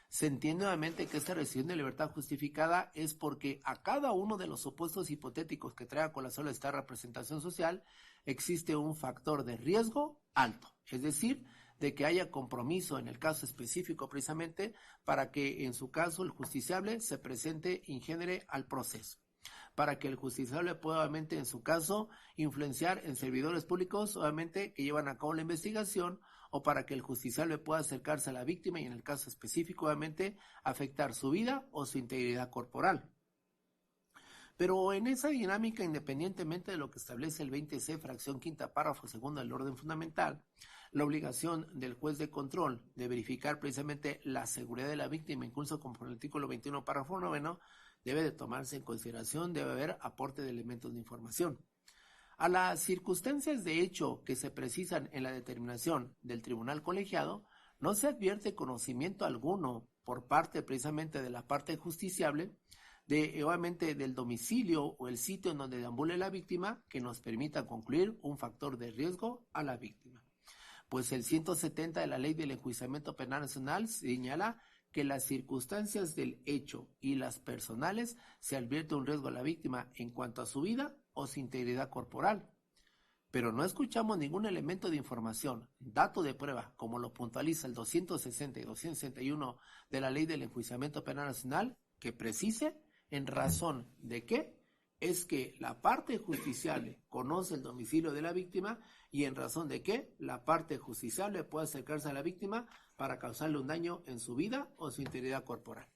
Se entiende obviamente que esta restricción de libertad justificada es porque a cada uno de los supuestos hipotéticos que traiga con la sola esta representación social existe un factor de riesgo alto, es decir, de que haya compromiso en el caso específico precisamente para que en su caso el justiciable se presente ingénere al proceso, para que el justiciable pueda obviamente en su caso influenciar en servidores públicos obviamente que llevan a cabo la investigación o para que el justiciable pueda acercarse a la víctima y en el caso específico obviamente afectar su vida o su integridad corporal. Pero en esa dinámica, independientemente de lo que establece el 20C, fracción quinta, párrafo segundo del orden fundamental, la obligación del juez de control de verificar precisamente la seguridad de la víctima, incluso como por el artículo 21, párrafo noveno, debe de tomarse en consideración, debe haber aporte de elementos de información. A las circunstancias de hecho que se precisan en la determinación del tribunal colegiado, no se advierte conocimiento alguno por parte precisamente de la parte justiciable, obviamente del domicilio o el sitio en donde deambule la víctima que nos permita concluir un factor de riesgo a la víctima. Pues el 170 de la Ley del Enjuiciamiento Penal Nacional señala que las circunstancias del hecho y las personales se advierte un riesgo a la víctima en cuanto a su vida o su integridad corporal. Pero no escuchamos ningún elemento de información, dato de prueba, como lo puntualiza el 260 y 261 de la Ley del Enjuiciamiento Penal Nacional, que precise en razón de qué es que la parte justiciable conoce el domicilio de la víctima y en razón de qué la parte justiciable puede acercarse a la víctima para causarle un daño en su vida o su integridad corporal.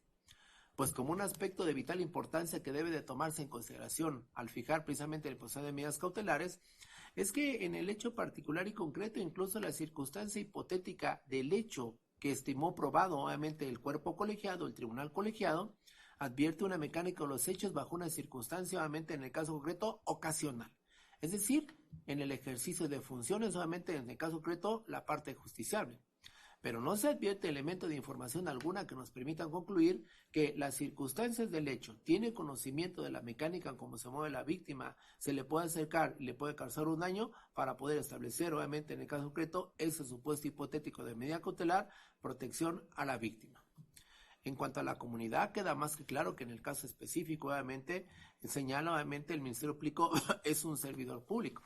Pues como un aspecto de vital importancia que debe de tomarse en consideración al fijar precisamente el proceso de medidas cautelares, es que en el hecho particular y concreto, incluso la circunstancia hipotética del hecho que estimó probado obviamente el cuerpo colegiado, el tribunal colegiado, advierte una mecánica de los hechos bajo una circunstancia, obviamente en el caso concreto, ocasional. Es decir, en el ejercicio de funciones, obviamente en el caso concreto, la parte justiciable. Pero no se advierte elemento de información alguna que nos permita concluir que las circunstancias del hecho tiene conocimiento de la mecánica en cómo se mueve la víctima, se le puede acercar y le puede causar un daño para poder establecer, obviamente en el caso concreto, ese supuesto hipotético de medida cautelar, protección a la víctima. En cuanto a la comunidad, queda más que claro que en el caso específico, obviamente, señala, obviamente, el Ministerio Público es un servidor público.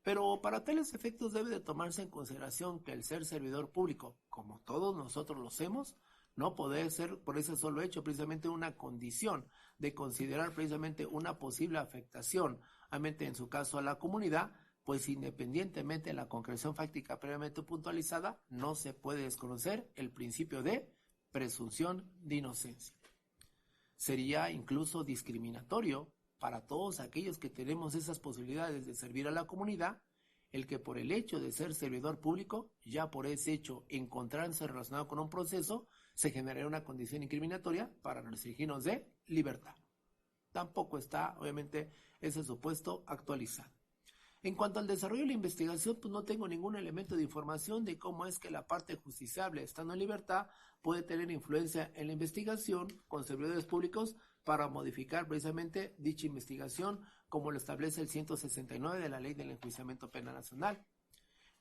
Pero para tales efectos debe de tomarse en consideración que el ser servidor público, como todos nosotros lo hacemos, no puede ser por ese solo hecho precisamente una condición de considerar precisamente una posible afectación, obviamente en su caso a la comunidad, pues independientemente de la concreción fáctica previamente puntualizada, no se puede desconocer el principio de presunción de inocencia. Sería incluso discriminatorio para todos aquellos que tenemos esas posibilidades de servir a la comunidad, el que por el hecho de ser servidor público, ya por ese hecho encontrarse relacionado con un proceso, se generaría una condición incriminatoria para restringirnos de libertad. Tampoco está, obviamente, ese supuesto actualizado. En cuanto al desarrollo de la investigación, pues no tengo ningún elemento de información de cómo es que la parte justiciable, estando en libertad, puede tener influencia en la investigación con servidores públicos para modificar precisamente dicha investigación, como lo establece el 169 de la Ley del Enjuiciamiento Penal Nacional.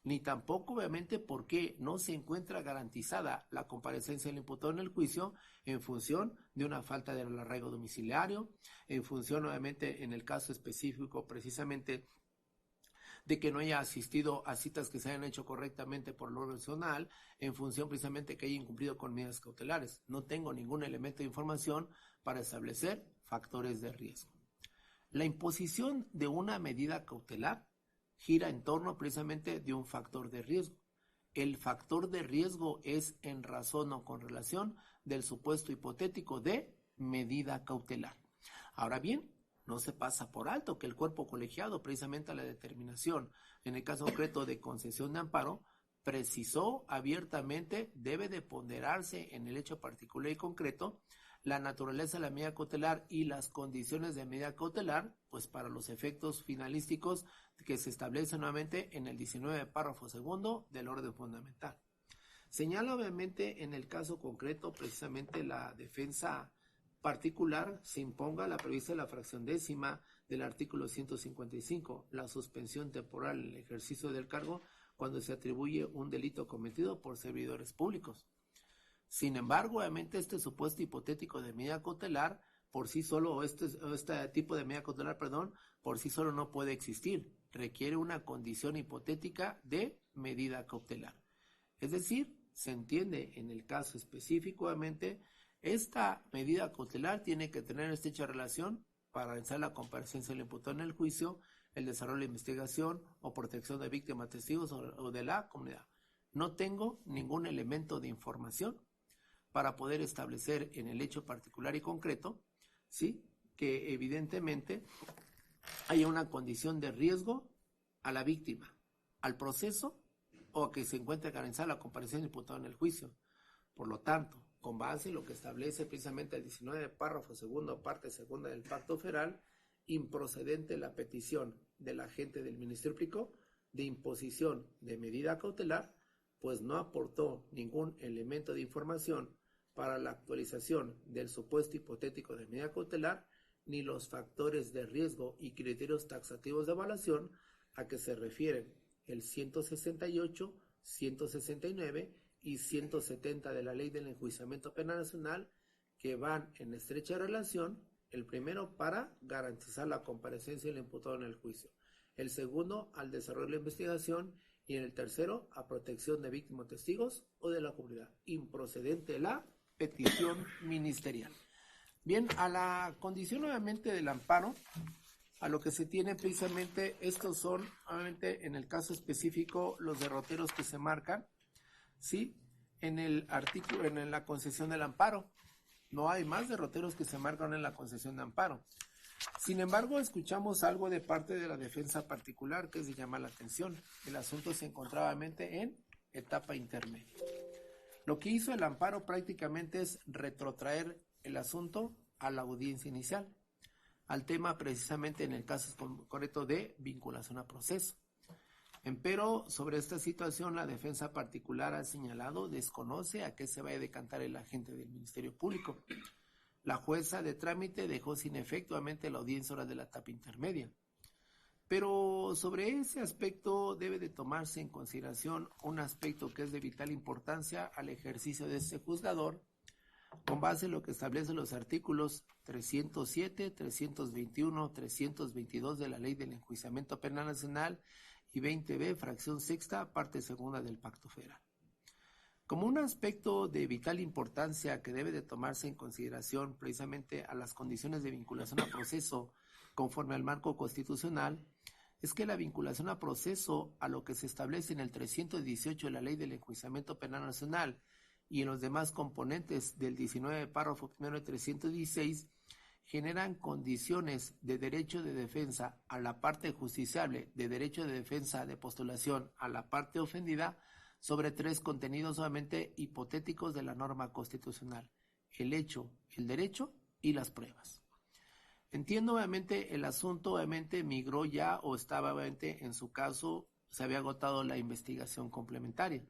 Ni tampoco, obviamente, por qué no se encuentra garantizada la comparecencia del imputado en el juicio en función de una falta de arraigo domiciliario, en función, obviamente, en el caso específico, precisamente, de que no haya asistido a citas que se hayan hecho correctamente por lo nacional, en función precisamente que haya incumplido con medidas cautelares. No tengo ningún elemento de información para establecer factores de riesgo. La imposición de una medida cautelar gira en torno precisamente de un factor de riesgo. El factor de riesgo es en razón o con relación del supuesto hipotético de medida cautelar. Ahora bien, no se pasa por alto que el cuerpo colegiado, precisamente a la determinación, en el caso concreto de concesión de amparo, precisó abiertamente, debe de ponderarse en el hecho particular y concreto la naturaleza de la medida cautelar y las condiciones de medida cautelar, pues para los efectos finalísticos que se establecen nuevamente en el 19 párrafo segundo del orden fundamental. Señala obviamente en el caso concreto precisamente la defensa particular se imponga la prevista de la fracción décima del artículo 155, la suspensión temporal en el ejercicio del cargo cuando se atribuye un delito cometido por servidores públicos. Sin embargo, obviamente este supuesto hipotético de medida cautelar por sí solo, este tipo de medida cautelar, por sí solo no puede existir. Requiere una condición hipotética de medida cautelar. Es decir, se entiende en el caso específico, obviamente, esta medida cautelar tiene que tener estrecha relación para realizar la comparecencia del imputado en el juicio, el desarrollo de la investigación o protección de víctimas, testigos o de la comunidad. No tengo ningún elemento de información para poder establecer en el hecho particular y concreto, ¿sí?, que evidentemente haya una condición de riesgo a la víctima, al proceso o a que se encuentre garantizada la comparecencia del imputado en el juicio. Por lo tanto, con base en lo que establece precisamente el 19 párrafo segundo, parte segunda del Pacto Federal, improcedente la petición del agente del Ministerio Público de imposición de medida cautelar, pues no aportó ningún elemento de información para la actualización del supuesto hipotético de medida cautelar, ni los factores de riesgo y criterios taxativos de evaluación a que se refieren el 168, 169 y 170 de la Ley del Enjuiciamiento Penal Nacional, que van en estrecha relación, el primero para garantizar la comparecencia del imputado en el juicio, el segundo al desarrollo de la investigación y en el tercero a protección de víctimas, testigos o de la comunidad, improcedente la petición ministerial. Bien, a la condición obviamente del amparo, a lo que se tiene precisamente, estos son obviamente en el caso específico los derroteros que se marcan, ¿sí?, en el artículo, en la concesión del amparo. No hay más derroteros que se marcan en la concesión de amparo. Sin embargo, escuchamos algo de parte de la defensa particular que se llama la atención. El asunto se encontraba en etapa intermedia. Lo que hizo el amparo prácticamente es retrotraer el asunto a la audiencia inicial, al tema precisamente en el caso concreto de vinculación a proceso. Empero, sobre esta situación, la defensa particular ha señalado desconoce a qué se va a decantar el agente del Ministerio Público. La jueza de trámite dejó sin efecto obviamente la audiencia oral de la etapa intermedia. Pero sobre ese aspecto debe de tomarse en consideración un aspecto que es de vital importancia al ejercicio de este juzgador, con base en lo que establecen los artículos 307, 321, 322 de la Ley del Enjuiciamiento Penal Nacional y 20b, fracción sexta, parte segunda del Pacto Federal. Como un aspecto de vital importancia que debe de tomarse en consideración precisamente a las condiciones de vinculación a proceso conforme al marco constitucional, es que la vinculación a proceso a lo que se establece en el 318 de la Ley del Enjuiciamiento Penal Nacional y en los demás componentes del 19 párrafo primero de 316 generan condiciones de derecho de defensa a la parte justiciable, de derecho de defensa de postulación a la parte ofendida, sobre 3 contenidos obviamente hipotéticos de la norma constitucional: el hecho, el derecho y las pruebas. Entiendo obviamente el asunto obviamente migró ya o estaba obviamente en su caso se había agotado la investigación complementaria.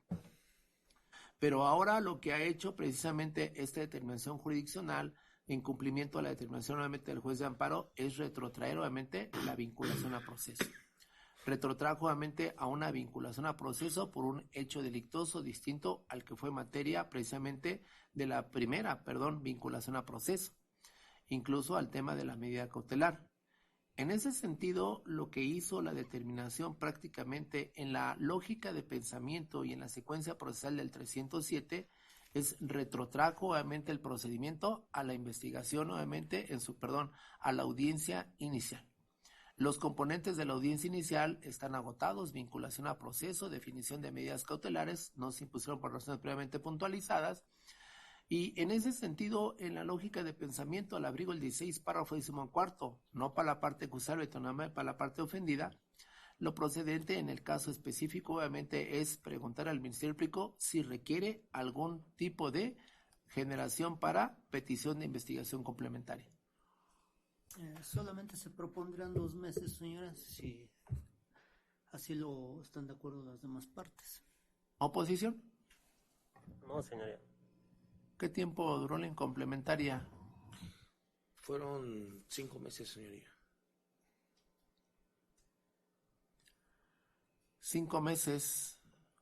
Pero ahora lo que ha hecho precisamente esta determinación jurisdiccional en cumplimiento a la determinación obviamente del juez de amparo es retrotraer obviamente la vinculación a proceso. Retrotrajo obviamente a una vinculación a proceso por un hecho delictuoso distinto al que fue materia precisamente de la primera, vinculación a proceso, incluso al tema de la medida cautelar. En ese sentido, lo que hizo la determinación prácticamente en la lógica de pensamiento y en la secuencia procesal del 307 es retrotrajo obviamente el procedimiento a la investigación obviamente a la audiencia inicial. Los componentes de la audiencia inicial están agotados: vinculación a proceso, definición de medidas cautelares, no se impusieron por razones previamente puntualizadas. Y en ese sentido, en la lógica de pensamiento, al abrigo el 16, párrafo 14, no para la parte acusable, para la parte ofendida, lo procedente en el caso específico obviamente es preguntar al Ministerio Público si requiere algún tipo de generación para petición de investigación complementaria. Solamente se propondrán 2 meses, señoras, si así lo están de acuerdo las demás partes. ¿Oposición? No, señoría. ¿Qué tiempo duró la incomplementaria? Fueron 5 meses, señoría. 5 meses,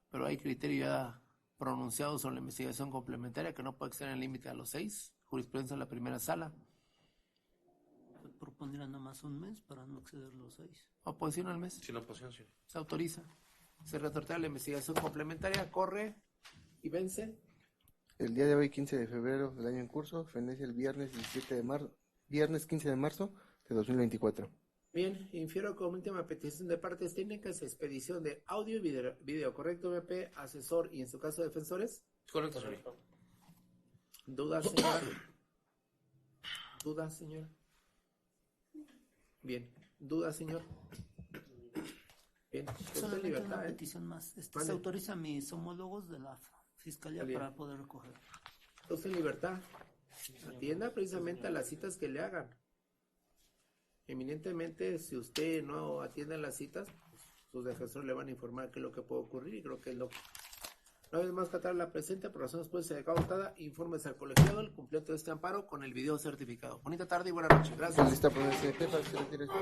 pero hay criterio ya pronunciado sobre la investigación complementaria que no puede exceder el límite a los 6, jurisprudencia de la primera sala. Se propondrán nada más 1 mes para no exceder los 6. ¿Oposición al mes? Sin oposición, señor. Se autoriza. Se retrotrae la investigación complementaria, corre y vence. El día de hoy, 15 de febrero del año en curso, fenece el viernes 15 de marzo de 2024. Bien, infiero como última petición de partes técnicas, expedición de audio y video, ¿correcto, MP? Asesor y en su caso defensores. Correcto, señor. ¿Dudas, señora? ¿Dudas, señora? Bien, ¿dudas, señor? Bien, Solamente libertad, una petición más. Se Vale. autoriza a mis homólogos de la Fiscalía Bien. para poder recoger. Usted en libertad. Atienda precisamente a las citas que le hagan. Eminentemente, si usted no atiende a las citas, sus defensores le van a informar qué es lo que puede ocurrir y creo que es lo que... Una vez más, tratar la presente, por razones pues se cautada, infórmese al colegiado el completo de este amparo con el video certificado. Bonita tarde y buenas noches. Gracias. Lista para el CNP para que se retire este.